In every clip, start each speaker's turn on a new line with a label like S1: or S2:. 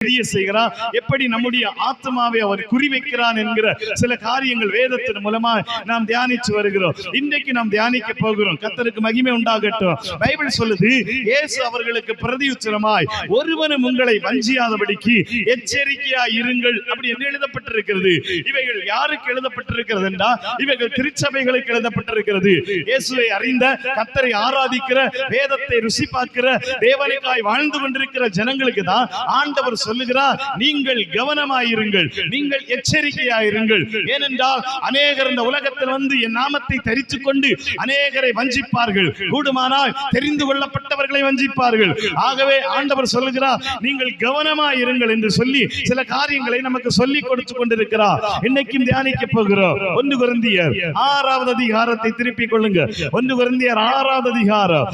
S1: தெரிய செய்கிறார், எப்படி நம்முடைய ஆத்மாவை அவர் குறிவைக்கிறான் என்கிற சில காரியங்கள் வேதத்தின் மூலமா நாம் தியானிச்சு வருகிறோம். இன்றைக்கு நாம் தியானிக்க போகிறோம். கர்த்தருக்கு மகிமை உண்டாகட்டும். பைபிள் சொல்லுது, இயேசு அவர்களுக்கு பிரதியுத்தரமாய், ஒருவனும் உங்களை வஞ்சியாதபடிக்கு எச்சரிக்கையாய் இருங்கள் அப்படி என்று எழுதப்பட்டிருக்கிறது. இவைகள் யாருக்கு எழுதப்பட்டிருக்கிறது என்றால், இவைகள் திருச்சபைகளுக்கு எழுதப்பட்டிருக்கிறது. இயேசுவை அறிந்த, கர்த்தரை ஆராதிக்கிற, வேதத்தை ருசி பார்க்கிற, தேவனுக்காய் வாழ்ந்து கொண்டிருக்கிற ஜனங்களுக்கு தான் ஆண்டவர் சொல்லுகிறார், நீங்கள் கவனமாயிருங்கள், நீங்கள் எச்சரிக்கையாயிருங்கள். ஏனென்றால் அநேகர் இந்த உலகத்தில் வந்து என் நாமத்தை தரித்துக் கொண்டு அநேகரை வஞ்சிப்பார்கள், கூடுமானால் தெரிந்து கொள்ளப்பட்டவர்களை வஞ்சிப்பார்கள். ஆகவே ஆண்டவர் சொல்லுகிறார், நீங்கள் கவனமாயிருங்கள் என்று சொல்லி சில காரியங்களை நமக்கு சொல்லிக் கொடுத்து கொண்டிருக்கிறார். இன்னைக்கும் தியானிக்க போகிறோம். 1 கொரிந்தியர் 6வது அதிகாரத்தை திருப்பிக் கொள்ளுங்க. 1 கொரிந்தியர் 6வது அதிகாரம்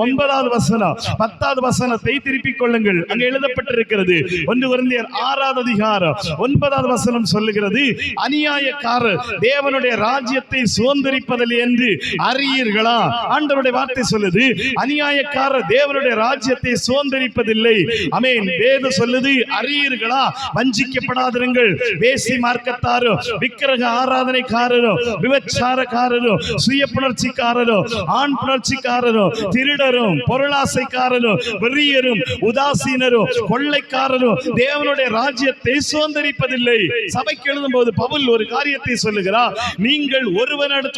S1: 9வது வசனம் 10வது வசனத்தை திருப்பிக் கொள்ளுங்கள். அங்கே எழுதப்பட்டிருக்கிறது. 1 கொரிந்தியர் 6வது அதிகாரம் 9வது வசனம் சொல்லுகிறது, அநியாயக்காரர் தேவனுடைய ராஜ்யத்தை சுதந்தரிப்பதில்லை என்று அறியீர்களா? ஆண்டவருடைய வார்த்தை சொல்லுது, அநியாயக்காரர் தேவனுடைய ராஜ்யத்தை சுதந்தரிப்பதில்லை. ஆமென். வேதம் சொல்லுது, அறியீர்களா? வஞ்சிக்கப்படாதிருங்கள். வேசி மார்க்கத்தாரோ, விக்கிரக ஆராதனைக்காரரோ, விபச்சாரக்காரரோ, சுய புணர்ச்சிக்காரரோ, ஆண் புணர்ச்சிக்காரரோ, திருடரும், பொருளாசைக்காரரும், வெறியரும், உதாசீனரோ, கொள்ளைக்காரரோ தேவனுடைய ராஜ்யத்தை சுதந்தரிப்பதில்லை. சபைக்கு எழுதும் போது பவுல் ஒரு காரியத்தை சொல்லுகிறார், நீங்கள்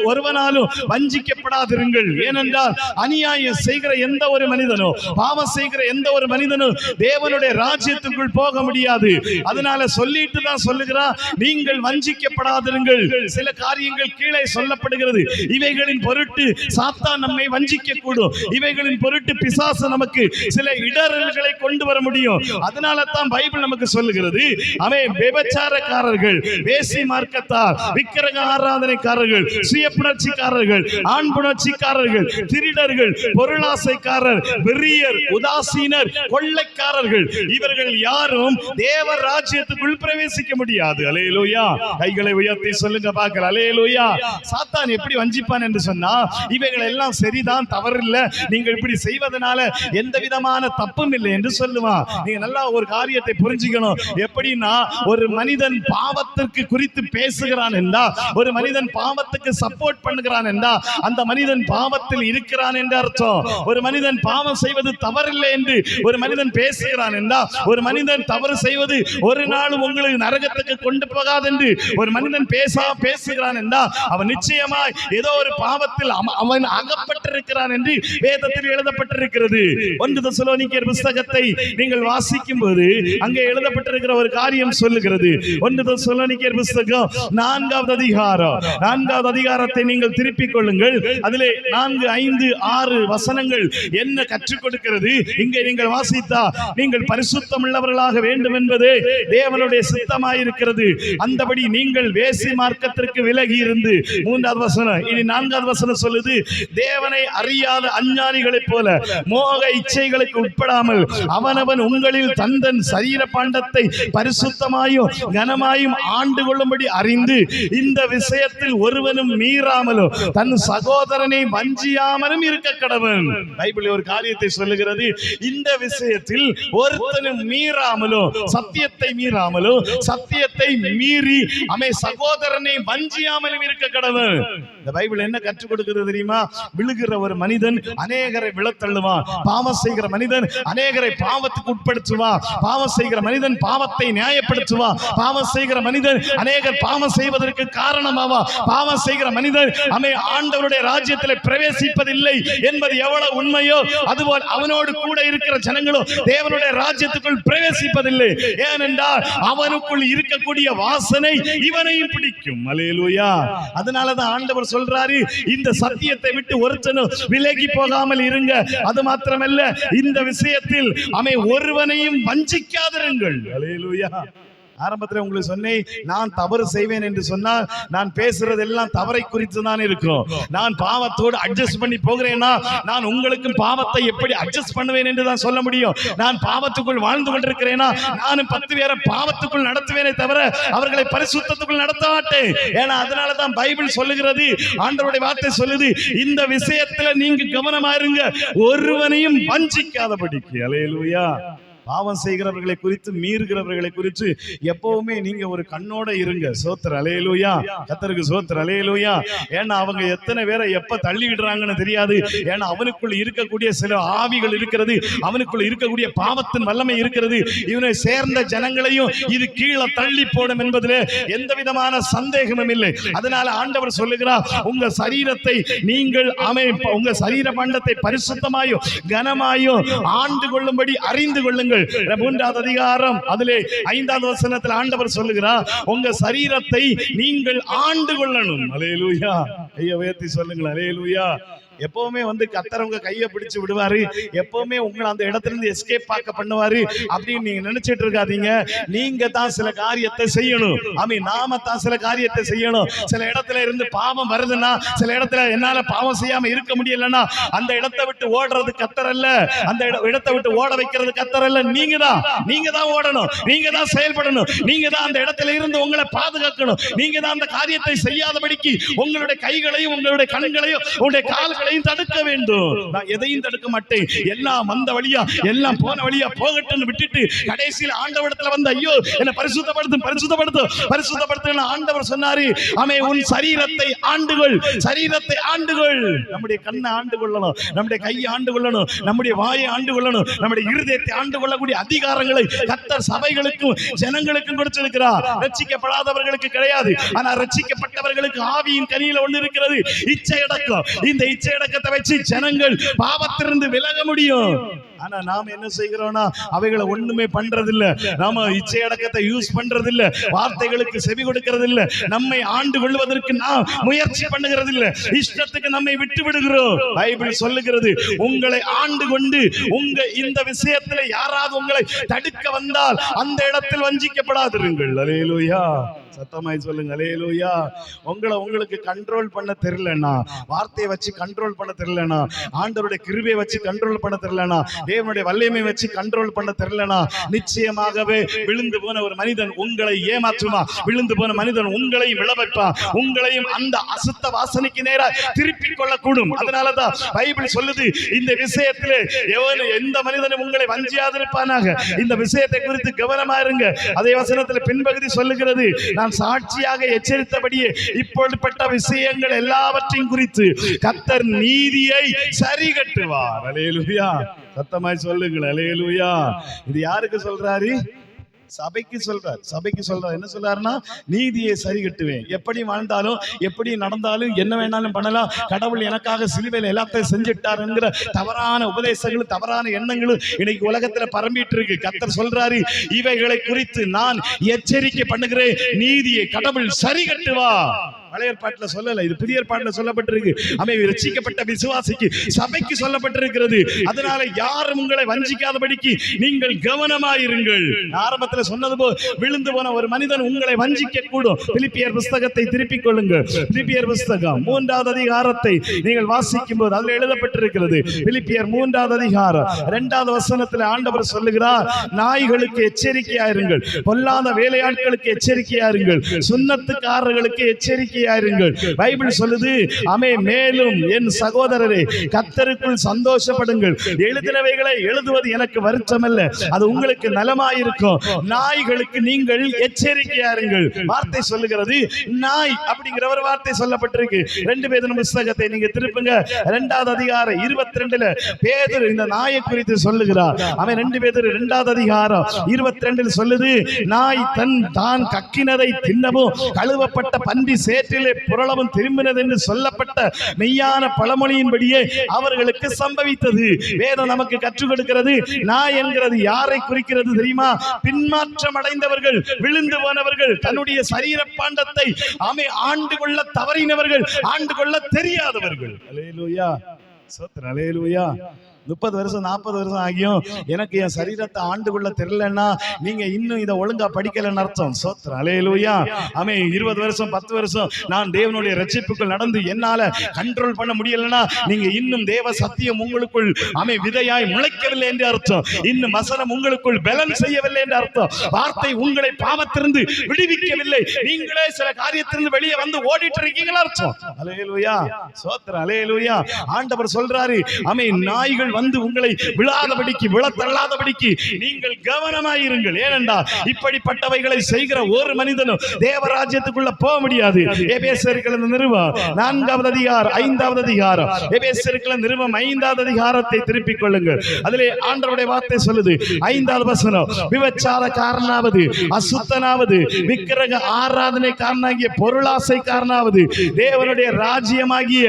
S1: ஒருவனாலும் வஞ்சிக்கப்படாதிருங்கள். ஏனென்றால் அநியாயம் செய்கிற எந்த ஒரு மனிதனோ, பாவம் செய்கிற எந்த ஒரு மனிதனோ தேவனுடைய ராஜ்யத்துக்குள் போக முடியாது. அதனால சொல்லிட்டு தான் சொல்லுகிறார், நீங்கள் வஞ்சிக்கப்படாதிருங்கள். சில காரியங்கள் கீழே சொல்லப்படுகிறது. இவைகளின் பொருட்டு சாத்தான் நம்மை வஞ்சிக்க கூடும். இவைகளின் பொருட்டு பிசாசு நமக்கு சில இடரல்களை கொண்டு வர முடியும். அதனால தான் பைபிள் நமக்கு சொல்லுகிறது, அவன் விபச்சாரக்காரர்கள், வேசி மார்க்கத்தார், விக்கிரக ஆராதனைக்காரர்கள், சுய புணர்ச்சிக்காரர்கள், ஆண் புணர்ச்சிக்காரர்கள், திருடர்கள், பொருளாசைக்காரர், வெறியர், உதாசீனர், கொள்ளைக்காரர்கள், இவர்கள் யாரும் தேவ ராஜ்யத்துக்குள் பிரவேசிக்க முடியாது. அல்லேலூயா. கைகளை உயர்த்தி சொல்லுங்க பார்க்கலாம். அல்லேலூயா. சாத்தான் எப்படி வஞ்சிப்பான் என்று சொன்னா, இவைகள் எல்லாம் சரிதான், தவறில்லை, நீங்கள் இப்படி செய்வதனால எந்த விதமான தப்பும் இல்லை என்று சொல்லுவான். நீங்க நல்லா ஒரு காரியத்தை புரிஞ்சுக்கணும். எப்படின்னா, ஒரு மனிதன் பாவத்திற்கு குறித்து பேசுகிறான் என்றா, ஒரு மனிதன் பாவத்துக்கு சப்போர்ட் பண்ணுகிறான் என்றா, அந்த மனிதன் பாவத்தில் இருக்கிறான் என்று அர்த்தம். ஒரு மனிதன் பாவம் செய்வது தவறில்லை என்று ஒரு மனிதன் பேசுகிறான் என்றா, ஒரு மனிதன் தவறு செய்வது ஒரு நாளும் உங்களுக்கு நரகத்துக்கு கொண்டு போகாது என்று ஒரு மனிதன் பேசுகிறான் என்றா, அவன் நிச்சயமாய் ஏதோ ஒரு பாவத்தில் அவன் அகப்பட்டிருக்கிறான் என்று வேதத்தில் எழுதப்பட்டிருக்கிறது. 1 தெசலோனிக்கேயர் புத்தகத்தை நீங்கள் வாசிக்கும் போது அங்கே எழுதப்பட்டிருக்கிற ஒரு காரியம் சொல்லுகிறது. 1 தெசலோனிக்கேயர் புத்தகம் 4வது அதிகாரத்தை நீங்கள் திருப்பிக் கொள்ளுங்கள். அதிலே 4, 5, 6 வசனங்கள் என்ன கற்றுக் கொடுக்கிறது? இங்கே நீங்கள் வாசித்தா, நீங்கள் பரிசுத்தம் உள்ளவர்களாக வேண்டும் என்பதே தேவனுடைய சித்தமாயிருக்கிறது. அந்தபடி நீங்கள் வேசி மார்க்கத்திற்கு விலகி இருந்து, 3வது வசனம், இனி 4வது வசனம் சொல்லுது, தேவனை அறியாத அஞ்ஞானிகளைப் போல மோக இச்சைகளுக்கு உட்படாமல் அவனவன் உங்களில் தந்தன் சரீர பாண்டத்தை பரிசுத்தமாயும் கனமாயும் ஆண்டு கொள்ளும்படி அறிந்து, இந்த விஷயத்தில் ஒருவனும் மீறாமலோ தன் சகோதரனை வஞ்சியாமலும் இருக்க கடவன். பைபிள் ஒரு காரியத்தை சொல்லுகிறது, இந்த விஷயத்தில் ஒருத்தனும் மீறாமலோ, சத்தியத்தை மீறாமலோ, சத்தியத்தை மீறி அமை சகோதரனை வஞ்சியாமலும் இருக்க கடவன். இந்த பைபிள் என்ன கற்றுக் கொடுக்கிறது தெரியுமா? விழுகிற ஒரு மனிதன் அநேகரை விழத்தள்ளுவான். பாவம் செய்கிற மனிதன் அநேகரை பாவத்துக்கு உட்படுத்துவான். பாவம் செய்கிற மனிதன் பாவத்தை நியாயப்படுத்துவான். பாவம் செய்கிற மனிதன் அநேகர் பாவம் செய்வதற்கு காரணமாவா. பாவம் செய்கிற மனிதன் அமை ஆண்டவருடைய ராஜ்யத்தில் பிரவேசிப்பதில்லை என்பது எவ்வளவு உண்மையோ, அதுபோல் அவனோடு கூட இருக்கிற ஜனங்களும் தேவனுடைய ராஜ்யத்துக்குள் பிரவேசிப்பதில்லை. ஏனென்றால் அவனுக்குள் இருக்கக்கூடிய வாசனை இவனையும் பிடிக்கும். அல்லேலூயா. அதனாலதான் ஆண்டவர் சொல்றாரு, இந்த சத்தியத்தை விட்டு ஒருத்தனும் விலகி போகாமல் இருங்க. அது மாத்திரமல்ல, இந்த விஷயத்தில் அமை ஒருவனையும் வஞ்சிக்காதிருங்கள். அல்லேலூயா. ஆரம்பத்தில் உங்களுக்கு சொன்னேன், நான் தவறு செய்வேன் என்று சொன்னால் நான் பேசுறது எல்லாம் தவறை குறித்து தான் இருக்கும். நான் பாவத்தோடு அட்ஜஸ்ட் பண்ணி போகிறேன்னா நான் உங்களுக்கும் பாவத்தை எப்படி அட்ஜஸ்ட் பண்ணுவேன் என்று தான் சொல்ல முடியும். நான் பாவத்துக்குள் வாழ்ந்து கொண்டிருக்கிறேனா நானும் 10 பேரை பாவத்துக்குள் நடத்துவேனே தவிர அவர்களை பரிசுத்தத்துக்குள் நடத்த மாட்டேன். ஏன்னா அதனால தான் பைபிள் சொல்லுகிறது, ஆண்டவருடைய வார்த்தை சொல்லுது, இந்த விஷயத்துல நீங்க கவனமா இருங்க, ஒருவனையும் வஞ்சிக்காதபடிக்கு. அல்லேலூயா. பாவம் செய்கிறவர்களை குறித்து மீறுகிறவர்களை குறித்து எப்பவுமே நீங்க ஒரு கண்ணோட இருங்க. சோத்திர அல்லேலூயா, கர்த்தருக்கு சோத்திர அல்லேலூயா. ஏன்னா அவங்க எத்தனை பேரை எப்ப தள்ளிடுறாங்கன்னு தெரியாது. ஏன்னா அவனுக்குள் இருக்கக்கூடிய சில ஆவிகள் இருக்கிறது, அவனுக்குள் இருக்கக்கூடிய பாவத்தின் வல்லமை இருக்கிறது. இவனை சேர்ந்த ஜனங்களையும் இது கீழே தள்ளி போடும் என்பதிலே எந்த விதமான சந்தேகமும் இல்லை. அதனால ஆண்டவர் சொல்லுகிறார், உங்க சரீரத்தை நீங்கள் உங்க சரீர பண்டத்தை பரிசுத்தமாயும் கனமாயும் ஆண்டு கொள்ளும்படி அறிந்து கொள்ளுங்கள். 3வது அதிகாரம் அதிலே 5வது வசனத்தில் ஆண்டவர் சொல்லுகிறார், உங்க சரீரத்தை நீங்கள் ஆண்டு கொள்ளணும். அல்லேலூயா, ஐயா உயர்த்தி சொல்லுங்கள் அல்லேலூயா. எப்பவுமே கர்த்தர் உங்க கையை பிடிச்சு விடுவாரு, எப்பவுமே உங்களை அந்த இடத்துல இருந்து எஸ்கேப் பார்க்க பண்ணுவாரு அப்படின்னு நீங்க நினைச்சிட்டு இருக்காதீங்க. நீங்க தான் சில காரியத்தை செய்யணும். நாம தான் சில காரியத்தை செய்யணும். சில இடத்துல இருந்து பாவம் வருதுன்னா, சில இடத்துல என்னால பாவம் செய்யாம இருக்க முடியலன்னா, அந்த இடத்தை விட்டு ஓடுறது கர்த்தர் அல்ல, அந்த இடத்தை விட்டு ஓட வைக்கிறது கர்த்தர் அல்ல. நீங்க தான் ஓடணும், நீங்க தான் செயல்படணும், நீங்க தான் அந்த இடத்துல இருந்து உங்களை பாதுகாக்கணும். நீங்க தான் அந்த காரியத்தை செய்யாதபடிக்கு உங்களுடைய கைகளையும் உங்களுடைய கண்களையும் உங்களுடைய கால்களையும் தடுக்க வேண்டும். நான் எதையும் தடுக்க மாட்டேன், எல்லாம் வந்த வழியா எல்லாம் போன வழியா போகட்டும் விட்டுட்டு கடைசியில் ஆண்டவரிடத்துல ஐயோ என்ன பரிசுத்தப்படுத்தும் பரிசுத்தப்படுத்தும் பரிசுத்தப்படுத்தும் ஆண்டவர் சொன்னாரு. உன் சரீரத்தை ஆண்டுகொள், சரீரத்தை ஆண்டுகொள். நம்முடைய கண்ணை ஆண்டு கொள்ளணும், நம்முடைய கையை ஆண்டு கொள்ளணும், நம்முடைய வாயை ஆண்டு கொள்ளணும், நம்முடைய இருதயத்தை ஆண்டு கொள்ளக்கூடிய அதிகாரங்களை கர்த்தர் சபைகளுக்கும் ஜனங்களுக்கும் கொடுத்திருக்கிறார். ரட்சிக்கப்படாதவர்களுக்கு கிடையாது, ஆனா ரட்சிக்கப்பட்டவர்களுக்கு ஆவியின் கனியில ஒன்று இருக்கிறது, இச்சை அடக்கம். இந்த இச்சை அடக்கத்தை வச்சு ஜனங்கள் பாவத்திலிருந்து விலக முடியும். ஆனா நாம என்ன செய்கிறோம்னா அவைகளை ஒண்ணுமே பண்றதில்ல. நாம இச்சை அடக்கத்தை யூஸ் பண்றதில்ல, வார்த்தைகளுக்கு செவி கொடுக்கறதில்ல, நம்மை ஆண்டு கொள்வதற்கு நாம் முயற்சி பண்ணுகிறதில்ல, இஷ்டத்துக்கு நம்மை விட்டு விடுகிறோம். பைபிள் சொல்லுகிறது, உங்களை ஆண்டு கொண்டு உங்க இந்த விஷயத்துல யாராவது உங்களை தடுக்க வந்தால் அந்த இடத்தில் வஞ்சிக்கப்படாதிருங்கள். அல்லேலூயா, சத்தமாய் சொல்லுங்க அல்லேலூயா. உங்களுக்கு கண்ட்ரோல் பண்ண தெரியலனா, வார்த்தையை வச்சு கண்ட்ரோல் பண்ண தெரியலனா, ஆண்டவருடைய கிருபையை வச்சு கண்ட்ரோல் பண்ண தெரியலனா, தேவனுடைய வல்லமை வச்சு கண்ட்ரோல் பண்ண தெரியலனா, நிச்சயமாகவே விழுந்து போன ஒரு மனிதன் உங்களை ஏமாற்றுமா, விழுந்து போன மனிதன் உங்களை விழவைப்பான், உங்களையும் அந்த அசுத்த வாசனைக்கு நேரா திருப்பிக் கொள்ளக்கூடும். அதனாலதான் பைபிள் சொல்லுது, இந்த விஷயத்திலே எந்த மனிதனும் உங்களை வஞ்சியாதிருப்பானாக. இந்த விஷயத்தை குறித்து கவனமா இருங்க. அதே வசனத்தில் பின்பகுதி சொல்லுகிறது, நான் சாட்சியாக எச்சரித்தபடியே இப்படிப்பட்ட விஷயங்கள் எல்லாவற்றையும் குறித்து கர்த்தர் நீதியை சரி கட்டுவார். அல்லேலூயா, சத்தமாய் சொல்லுங்கள் அல்லேலூயா. இது யாருக்கு சொல்றாரு? சபைக்கு சொல்றார். சபைக்கு சொல்றார். என்ன சொல்றாருன்னா, நீதியை சரி கட்டுவேன். எப்படி வாழ்ந்தாலும் எப்படி நடந்தாலும் என்ன வேணாலும் பண்ணலாம், கடவுள் எனக்காக சிலுவையில் எல்லாத்தையும் செஞ்சுட்டார் என்கிற தவறான உபதேசங்களும் தவறான எண்ணங்களும் இன்னைக்கு உலகத்துல பரம்பிட்டு இருக்கு. கர்த்தர் சொல்றாரு, இவைகளை குறித்து நான் எச்சரிக்கை பண்ணுகிறேன், நீதியை கடவுள் சரி கட்டுவா. பழைய ஏற்பாட்டில் சொல்லல, இது புதிய ஏற்பாட்டில் சொல்லப்பட்டிருக்கு. ரட்சிக்கப்பட்ட விசுவாசிக்கு சபைக்கு சொல்லப்பட்டிருக்கிறது. அதனால யாரும் உங்களை வஞ்சிக்காதபடிக்கு நீங்கள் கவனமாயிருங்கள். ஆரம்பத்தில் சொன்னது போல் விழுந்து போன ஒரு மனிதன் உங்களை வஞ்சிக்க கூடும். பிலிப்பியர் புஸ்தகத்தை திருப்பிக் கொள்ளுங்கள். பிலிப்பியர் புஸ்தகம் 3வது அதிகாரத்தை நீங்கள் வாசிக்கும் போது அதில் எழுதப்பட்டிருக்கிறது. பிலிப்பியர் 3வது அதிகாரம் 2வது வசனத்தில் ஆண்டவர் சொல்லுகிறார், நாய்களுக்கு எச்சரிக்கையாயிருங்கள், பொல்லாத வேலையாட்களுக்கு எச்சரிக்கையாயிருங்கள், சுன்னத்துக்காரர்களுக்கு எச்சரிக்கை பைபிள் சொல்லுது. மேலும் என் சகோதரரே, கர்த்தருக்குள் சந்தோஷப்படுங்கள். எழுதினவைகளை எழுதுவது எனக்கு வருத்தமல்ல, அது உங்களுக்கு நலமாயிருக்கும். நாய்களுக்கு நீங்கள் எச்சரிக்கையாருங்கள். வார்த்தை சொல்லுகிறது, நாய் அப்படிங்கிற ஒரு வார்த்தை சொல்லப்பட்டிருக்கு. 2 பேதுரு புத்தகத்தை நீங்க திருப்புங்க. 2வது அதிகாரம் 22ல பேதுரு இந்த நாயை குறித்து சொல்லுகிறார். 2 பேதுரு 2வது அதிகாரம் 22ல் சொல்லுது, நாய் தான் கக்கினதை தின்னவும் கழுவப்பட்ட பன்றி சேற்றிலே புரளவும் திரும்பினது என்று சொல்லப்பட்ட மெய்யான பழமொழியின்படியே அவர்களுக்கு சம்பவித்தது. வேதம் நமக்கு கற்றுக் கொடுக்கிறது. நாய் என்கிறது யாரை குறிக்கிறது தெரியுமா? பின்மாற்றம் அடைந்தவர்கள், விழுந்து போனவர்கள், தன்னுடைய சரீர பாண்டத்தை ஆண்டு கொள்ள தவறினவர்கள், ஆண்டு கொள்ள தெரியாதவர்கள். அல்லேலூயா, சோத்திரம், அல்லேலூயா. 30 வருஷம் 40 வருஷம் ஆகியும் எனக்கு என் சரீரத்தை ஆண்டு கொள்ள தெரியலன்னா நீங்க இன்னும் இதை ஒழுங்கா படிக்கலன்னு அர்த்தம். சோத்திரம், அல்லேலூயா. 20 வருஷம் 10 வருஷம் நான் தேவனுடைய ரட்சிப்புக்குள் நடந்து என்னால கண்ட்ரோல் பண்ண முடியலன்னா நீங்க இன்னும் தேவ சத்தியம் உங்களுக்குள் விதையாய் முளைக்கவில்லை என்று அர்த்தம். இன்னும் வசனம் உங்களுக்குள் பலன் செய்யவில்லை என்று அர்த்தம். வார்த்தை உங்களை பாவத்திலிருந்து விடுவிக்கவில்லை, நீங்களே சில காரியத்திலிருந்து வெளியே வந்து ஓடிட்டு இருக்கீங்களா அர்த்தம். அல்லேலூயா, சோத்திரம், அல்லேலூயா. ஆண்டவர் சொல்றாரு, நாய்கள் வந்து உங்களை விழாதபடிக்கு விழத்தள்ளாதபடிக்கு நீங்கள் கவனமாயிருங்கள். ஏனென்றால் இப்படிப்பட்டவைகளை செய்கிற ஒரு மனிதனும் தேவராஜ்யத்துக்குள்ள போக முடியாது. எபேசியர்கள் நிருபம் 4வது அதிகாரம் 5வது அதிகாரம், எபேசியர்கள் நிருபம் 5வது அதிகாரத்தை திருப்பிக் கொள்ளுங்கள். அதிலே ஆண்டவருடைய வார்த்தை சொல்லுது 5வது வசனம், விபச்சாரக்காரனாவது, அசுத்தனாவது, விக்கிரக ஆராதனைக்காரனாகிய, பொருளாசைக்காரனாவது தேவனுடைய ராஜ்யமாகிய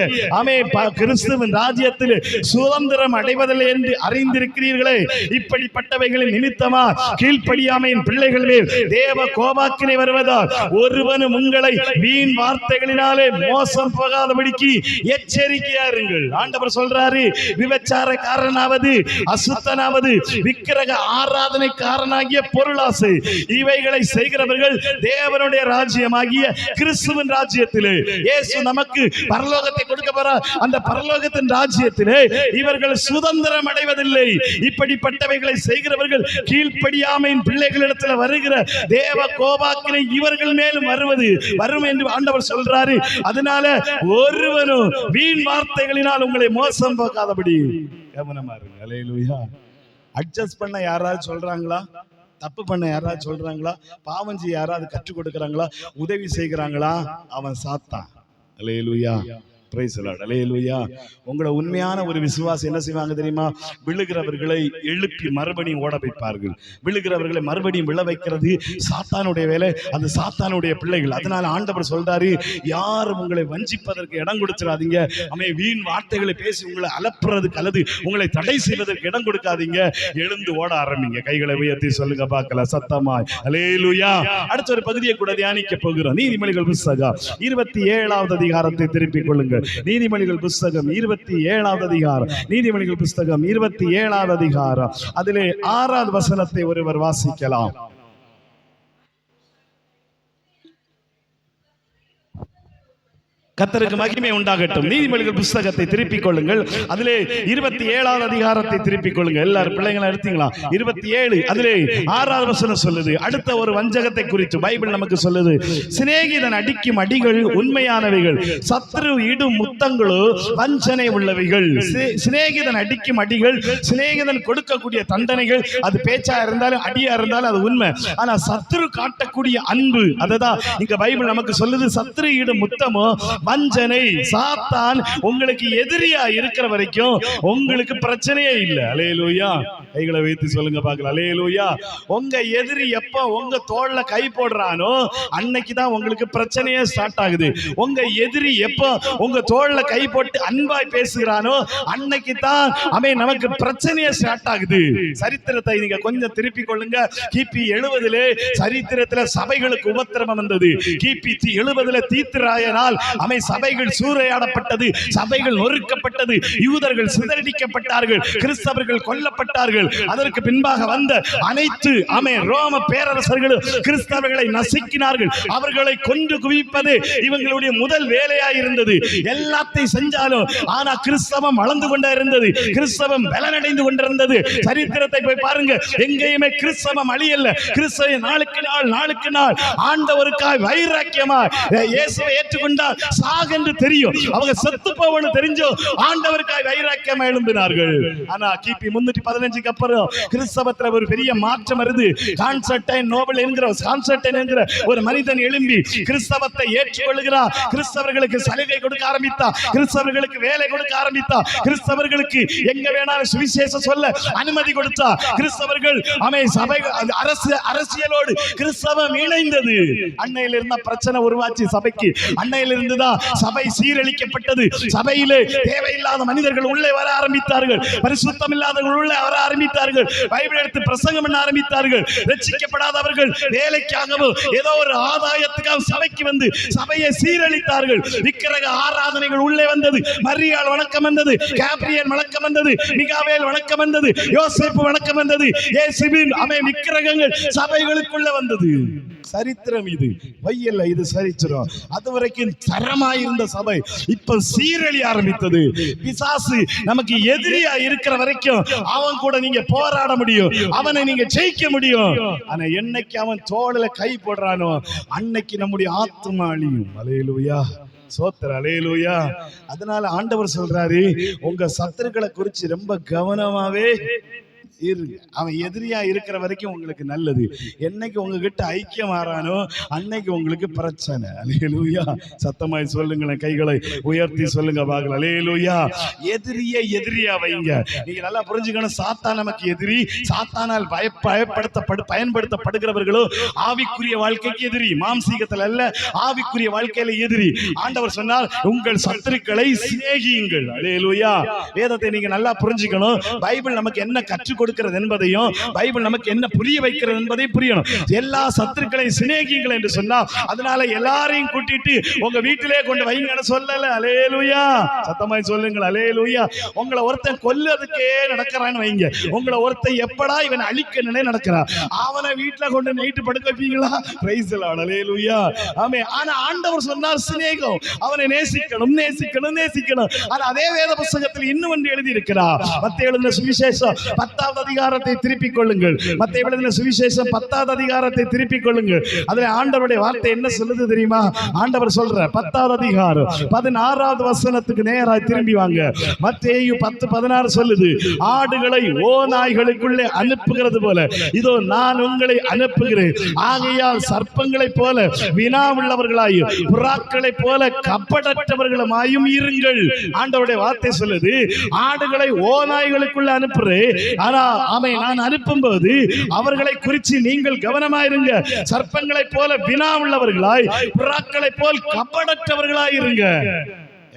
S1: கிறிஸ்துவின் ராஜ்யத்தில் சுதந்திரம் அடைவதில்லை என்று அறிந்திருக்கிறீர்களே. இப்படிப்பட்டவைகளின் நிமித்தமா கீழ்ப்படியாமையின் பிள்ளைகள் மேல் தேவ கோபாக்கினை வருவதால் ஒருவனும் உங்களை வீண் வார்த்தைகளினாலே மோசம் போகாதபடிக்கு எச்சரிக்கையா இருங்கள். ஆண்டவர் சொல்றாரு, விபச்சாரக்காரனாவது, அசுத்தனாவது, விக்கிரக ஆராதனைக்காரனாகிய, பொருளாசை இவைகளை செய்கிறவர்கள் தேவனுடைய ராஜ்யமாகிய கிறிஸ்துவின் ராஜ்யத்திலே, இயேசு நமக்கு பரலோகத்தை கொடுக்க போற அந்த பரலோகத்தின் ராஜ்யத்திலே இவர்கள் சுதந்திரம் அடைவதில்லை. இப்படிப்பட்டவைகளை செய்கிறவர்கள் கீழ்ப்படியாமையின் பிள்ளைகளிடத்தில் வருகிற தேவ கோபாக்கினை இவர்கள் மேலும் வரும் என்று ஆண்டவர் சொல்றாரு. அதனால ஒருவனும் வீண் வார்த்தைகளினால் உங்களை மோசம் போகாதபடி கவனமா இருங்க. அல்லேலூயா. அட்ஜஸ்ட் பண்ண யாராவது சொல்றாங்களா? தப்பு பண்ண யாராவது சொல்றாங்களா? பாவம் செய்ய யாராவது கற்றுக் கொடுக்கறாங்களா? உதவி செய்கிறாங்களா? அவன் சாத்தான். Hallelujah. Praise the Lord. Hallelujah. உங்களை உண்மையான ஒரு விசுவாசி என்ன செய்வாங்க தெரியுமா? விழுகிறவர்களை எழுப்பி மறுபடியும் ஓட வைப்பார்கள். விழுகிறவர்களை மறுபடியும் விழ வைக்கிறது சாத்தானுடைய வேலை. அந்த சாத்தானுடைய பிள்ளைகள். அதனால ஆண்டவர் சொல்றாரு, யாரும் உங்களை வஞ்சிப்பதற்கு இடம் கொடுத்துடாதீங்க. வீண் வார்த்தைகளை பேசி உங்களை அலப்புறதுக்கு அல்லது உங்களை தடை செய்வதற்கு இடம் கொடுக்காதீங்க. எழுந்து ஓட ஆரம்பிங்க. கைகளை உயர்த்தி சொல்லுங்க பார்க்கலாம் சத்தமாய். அல்லேலூயா. அடுத்த ஒரு பகுதியை கூட தியானிக்க போகிறோம். நீதிமொழிகள் புத்தகம் 27வது அதிகாரத்தை திருப்பிக் கொள்ளுங்கள். நீதிமொழிகள் புத்தகம் 27வது அதிகாரம், நீதிமொழிகள் புத்தகம் 27வது அதிகாரம், அதிலே 6வது வசனத்தை ஒருவர் வாசிக்கலாம். கர்த்தருக்கு மகிமை உண்டாகட்டும். நீதிமொழிகள் புத்தகத்தை திருப்பிக் கொள்ளுங்கள். அதிலே 27வது அதிகாரத்தை திருப்பிக் கொள்ளுங்கள். எல்லாரும் பிள்ளைங்களா எடுத்தீங்களா? 27 அதிலே 6வது வசனம் சொல்லுது. அடுத்த ஒரு வஞ்சகத்தை குறித்து பைபிள் நமக்கு சொல்லுது. சிநேகிதன் அடிக்கும் அடிகள் உண்மையானவைகள், சத்ரு இடும் முத்தங்களோ வஞ்சனை உள்ளவைகள். சிநேகிதன் அடிக்கும் அடிகள், சிநேகிதன் கொடுக்கக்கூடிய தண்டனைகள், அது பேச்சா இருந்தாலும் அடியா இருந்தாலும் அது உண்மை. ஆனா சத்ரு காட்டக்கூடிய அன்பு, அதுதான் இங்க பைபிள் நமக்கு சொல்லுது. சத்ரு இடும் முத்தமோ வஞ்சனை. சாத்தான் உங்களுக்கு எதிரியா இருக்கிற வரைக்கும் உங்களுக்கு பிரச்சனையே இல்லை. அல்லேலூயா. கைகளை வைத்து சொல்லுங்க பார்க்கலாம். அல்லேலூயா. உங்க எதிரி எப்ப உங்க தோள்ல கை போடுறானோ அன்னைக்கு தான் உங்களுக்கு பிரச்சனையே ஸ்டார்ட் ஆகுது. உங்க எதிரி எப்ப உங்க தோள்ல கை போட்டு அன்பாய் பேசுகிறானோ அன்னைக்கு தான் நமக்கு பிரச்சனையே ஸ்டார்ட் ஆகுது. சரித்திரத்தை நீங்க கொஞ்சம் திருப்பி கொள்ளுங்க. கிபி 70 சரித்திரத்துல சபைகளுக்கு உபத்திரவம் வந்தது. கிபி 70 தீத்துராயனால் சபைகள் சூறையாடப்பட்டது, சபைகள் நொறுக்கப்பட்டது, யூதர்கள் சிதறடிக்கப்பட்டார்கள், கிறிஸ்தவர்கள் கொல்லப்பட்டார்கள். அதற்கு பின்பாக வந்த அனைத்து ரோம பேரரசர்களும் கிறிஸ்தவர்களை நசுக்கினார்கள். அவர்களை கொன்று குவிப்பது இவங்களுடைய முதல் வேலையாய் இருந்தது. எல்லாத்தையும் செஞ்சாலும் ஆனா கிறிஸ்தவம் வளர்ந்து கொண்டே இருந்தது, கிறிஸ்தவம் பலனடைந்து கொண்டிருந்தது. சரித்திரத்தை போய் பாருங்க. எங்கேயுமே கிறிஸ்தவம் அழியல்ல. கிறிஸ்தவ நாளுக்கு நாள் ஆண்டவருக்காய் வைராக்கியமாய் இயேசுவை ஏற்றுக்கொண்டால் என்று தெரியும், அவங்க செத்து போவன்னு தெரிஞ்சோ ஆண்டவருக்காய் வைராக்கியம் எழும்பினார்கள். ஆனா கிபி 315க்கு அப்புறம் கிறிஸ்தவத்துல ஒரு பெரிய மாற்றம் வருது. கான்ஸ்டன்டைன் நோபல் என்கிற ஒரு மனிதன் எழும்பி கிறிஸ்தவத்தை ஏற்றுக்கொள்கிறார். கிறிஸ்தவர்களுக்கு சலுகை கொடுக்க ஆரம்பித்தார், கிறிஸ்தவர்களுக்கு வேலை கொடுக்க ஆரம்பித்தார், கிறிஸ்தவர்களுக்கு எங்க வேணாலும் சுவிசேஷம் சொல்ல அனுமதி கொடுத்தார். கிறிஸ்தவர்கள் சபை அரசியலோடு கிறிஸ்தவம் இணைந்தது. அன்னையில இருந்த பிரச்சனை உருவாச்சு சபைக்கு. அன்னையில இருந்துதான் சபை சீரழிக்கப்பட்டது. சபையிலே தேவையில்லாத மனிதர்கள் உள்ளே வர ஆரம்பித்தார்கள், பரிசுத்தம் இல்லாதவர்கள் உள்ளே வர ஆரம்பித்தார்கள், பைபிள் எடுத்து பிரசங்கம் பண்ண ஆரம்பித்தார்கள். ரட்சிக்கப்படாதவர்கள் வேலைக்காகவும் ஏதோ ஒரு ஆதாயத்துக்காக சபைக்கு வந்து சபையை சீரழித்தார்கள். விக்கிரக ஆராதனைகள் உள்ளே வந்தது. மரியாள் வணக்கம் வந்தது, கேப்ரியல் வணக்கம் வந்தது, மிகாவேல் வணக்கம் வந்தது, யோசேப்பு வணக்கம் வந்தது. இயேசுவின் விக்கிரகங்கள் சபைகளுக்குள்ள வந்தது. சரித்திரம் இது, வையல்ல, இது சரித்திரம். அதுவரைக்கும் தரமாயிருந்த சபை இப்ப சீரழி ஆரம்பித்தது. பிசாசு நமக்கு எதிரியா இருக்கிற வரைக்கும் அவன் கூட நீங்க போராட முடியும், அவனை நீங்க ஜெயிக்க முடியும். ஆனா என்னைக்கு அவன் தோளில கை போடுறானோ அன்னைக்கு நம்முடைய ஆத்துமா அழியும். அல்லேலூயா. சோத்திர அல்லேலூயா. அதனால ஆண்டவர் சொல்றாரு, உங்க சத்துருக்களை குறிச்சு ரொம்ப கவனமாவே இருங்க. அவன் எதிரியா இருக்கிற வரைக்கும் உங்களுக்கு நல்லது. என்னைக்கு உங்ககிட்ட ஐக்கியம் ஆறானோ அன்னைக்கு உங்களுக்கு பிரச்சனை. அல்லேலூயா. சத்தமாய் சொல்லுங்களேன், கைகளை உயர்த்தி சொல்லுங்க பார்க்கலாம். அல்லேலூயா. எதிரியா வைங்க. நீங்க நல்லா புரிஞ்சுக்கணும், சாத்தான் நமக்கு எதிரி. சாத்தானால் பயன்படுத்தப்படுகிறவர்களோ ஆவிக்குரிய வாழ்க்கைக்கு எதிரி, மாம்சீகத்தில் அல்ல, ஆவிக்குரிய வாழ்க்கையில எதிரி. ஆண்டவர் சொன்னால், உங்கள் சத்துருக்களை சிநேகியுங்கள். அல்லேலூயா. வேதத்தை நீங்க நல்லா புரிஞ்சுக்கணும். பைபிள் நமக்கு என்ன கற்றுக் கொடுக்கிறது என்பதையும், பைபிள் நமக்கு என்ன புரிய வைக்கிறது என்பதையும் புரியணும். எல்லா சத்துருக்களையும் சிநேகிங்கள் என்று சொன்னா, அதனால எல்லாரையும் கூட்டிட்டு உங்க வீட்டிலே கொண்டு வைங்கன்னு சொல்லல. அல்லேலூயா. சத்தமாய் சொல்லுங்கள். அல்லேலூயா. உங்களை ஒருத்தன் கொல்லுறதுக்கே நடக்கிறான்னு வைங்க. உங்களை ஒருத்தன் எப்படா இவன் அழிக்கணும்னே நடக்கிறான், அவனை வீட்டுல கொண்டு நைட்டு படுக்க வைப்பீங்களா? Praise the Lord. Hallelujah. Amen. ஆனா ஆண்டவர் சொன்னார் சிநேகம். அவனை நேசிக்கணும், நேசிக்கணும், நேசிக்கணும். ஆனா அதே வேத புத்தகத்தில் இன்னும் ஒன்று எழுதி இருக்கிறார். மத்தேயு எழுதின சுவிசேஷம் 10வது அதிகாரத்தை திருப்பிக் கொள்ளுங்கள். மத்தேயு எழுதின சுவிசேஷம் 10வது அதிகாரத்தை திருப்பிக் கொள்ளுங்கள். அதுல ஆண்டவருடைய வார்த்தை என்ன சொல்லுது தெரியுமா? ஆண்டவர் சொல்ற 10வது அதிகாரம் 16வது வசனத்துக்கு நேராக திரும்பி வாங்க. மத்தேயு 10:16 சொல்லுது, ஆடுகளை ஓநாய்களுக்குள்ளே அனுப்புகிறது போல இதோ நான் உங்களை அனுப்புகிறேன். ஆகையால் சர்ப்பங்களைப் போல வினாவுள்ளவர்களாயும் புறாக்களைப் போல கபடற்றவர்களுமாயும் இருங்கள். ஆண்டவருடைய வார்த்தை சொல்லுது, ஆடுகளை ஓநாய்களுக்குள்ள அனுப்புறேன். ஆனா நான் அனுப்பும்போது அவர்களை குறித்து நீங்கள் கவனமாயிருங்க. சர்ப்பங்களை போல வினா உள்ளவர்களாய், புறாக்களை போல் கபடற்றவர்களாய் இருங்க.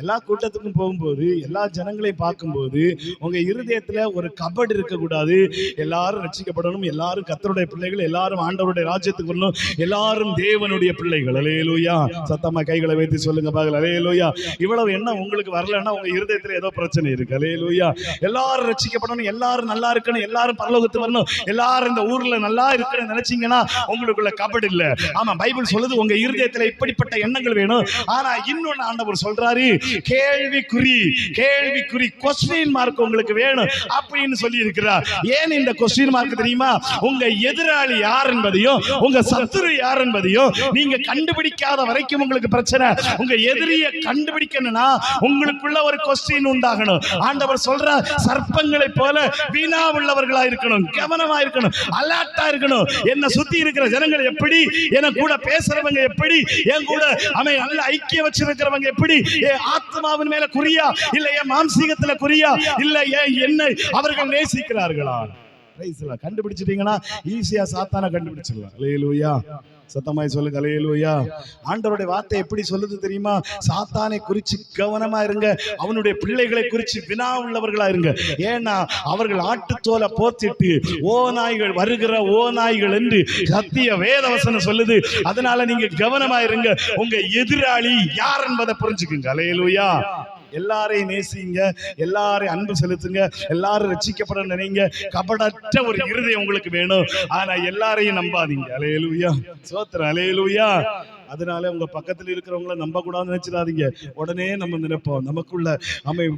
S1: எல்லா கூட்டத்துக்கும் போகும்போது, எல்லா ஜனங்களையும் பார்க்கும்போது உங்க இருதயத்துல ஒரு கபடு இருக்க கூடாது. எல்லாரும் ரட்சிக்கப்படணும், எல்லாரும் கர்த்தருடைய பிள்ளைகள், எல்லாரும் ஆண்டவருடைய ராஜ்யத்துக்கு வரணும், எல்லாரும் தேவனுடைய பிள்ளைகள். அல்லேலூயா. சத்தமா கைகளை வைத்து சொல்லுங்க பாருங்க. அல்லேலூயா. இவ்வளவு எண்ணம் உங்களுக்கு வரலன்னா உங்க இருதயத்துல ஏதோ பிரச்சனை இருக்கு. அல்லேலூயா. எல்லாரும் ரட்சிக்கப்படணும், எல்லாரும் நல்லா இருக்கணும், எல்லாரும் பரலோகத்துக்கு வரணும், எல்லாரும் இந்த ஊர்ல நல்லா இருக்கணும்னு நினைச்சீங்கன்னா உங்களுக்குள்ள கபடு இல்ல. ஆமா, பைபிள் சொல்லுது உங்க இருதயத்துல இப்படிப்பட்ட எண்ணங்கள் வேணும். ஆனா இன்னொன்னு ஆண்டவர் சொல்றாரு, கேள்விக்குறி கொஸ்டின் மார்க் உங்களுக்கு வேணும் அப்படின்னு சொல்லி இருக்கிறார். ஏன் இந்த கொஸ்டின் மார்க் தெரியுமா? உங்க எதிராளி யார் என்பதையும், உங்க சத்துரு யார் என்பதையும் நீங்க கண்டுபிடிக்காத வரைக்கும் உங்களுக்கு பிரச்சனை. உங்க எதிரியை கண்டுபிடிக்கணும்னா உங்களுக்குள்ள ஒரு கொஸ்டின் உண்டாகணும். ஆண்டவர் சொல்றார், சர்ப்பங்களை போல வீணா உள்ளவர்களா இருக்கணும், கவனமா இருக்கணும், அலர்ட்டா இருக்கணும். என்ன சுத்தி இருக்கிற ஜனங்கள் எப்படி, என கூட பேசுறவங்க எப்படி, என் கூட நல்ல ஐக்கியம் வச்சிருக்கிறவங்க எப்படி, ஆத்மாவின் மேல குறியா இல்ல என் மாம்சீகத்துல குறியா இல்ல என்னை அவர்கள் நேசிக்கிறார்களா? கண்டுபிடிச்சிட்டீங்கன்னா ஈஸியா சாத்தான கண்டுபிடிச்சிடலாம். அல்லேலூயா. சத்தமாய் சொல்லுங்க. அல்லேலூயா. ஆண்டவருடைய வார்த்தை எப்படி சொல்லுது தெரியுமா? சாத்தானை குறிச்சு கவனமா இருங்க, அவனுடைய பிள்ளைகளை குறிச்சு வினா உள்ளவர்களா இருங்க. ஏன்னா அவர்கள் ஆட்டுத்தோலை போத்திட்டு ஓநாய்கள் வருகிற ஓநாய்கள் என்று சத்திய வேதவசனம் சொல்லுது. அதனால நீங்க கவனமா இருங்க. உங்க எதிராளி யார் என்பதை புரிஞ்சுக்குங்க. அல்லேலூயா. எல்லாரையும் நேசிங்க, எல்லாரையும் அன்பு செலுத்துங்க, எல்லாரும் ரட்சிக்கப்பட நினைங்க. கபடற்ற ஒரு இருதயம் உங்களுக்கு வேணும். ஆனா எல்லாரையும் நம்பாதீங்க. அல்லேலூயா. சோத்திரம். அல்லேலூயா. அதனால உங்க பக்கத்துல இருக்கிறவங்கள நம்ப கூடாதுன்னு நினைச்சிடாதீங்க. உடனே நம்ம நினைப்போம் நமக்குள்ள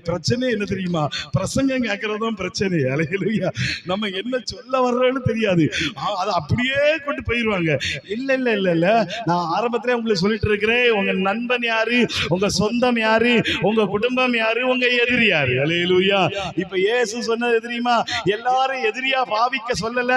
S1: பிரச்சனை என்ன தெரியுமா? பிரசங்கம் கேட்கறதும் பிரச்சனை. அல்லேலூயா. நம்ம என்ன சொல்ல வர்றோன்னு தெரியாது, அதை அப்படியே கொண்டு போயிருவாங்க. இல்ல இல்ல இல்ல இல்ல நான் ஆரம்பத்திலே உங்களுக்கு சொல்லிட்டு இருக்கிறேன், உங்க நண்பன் யாரு, உங்க சொந்தம் யாரு, உங்க குடும்பம் யாரு, உங்க எதிரி யாரு. அல்லேலூயா. இப்ப இயேசு சொன்னது தெரியுமா? எல்லாரும் எதிரியா பாவிக்க சொல்லல,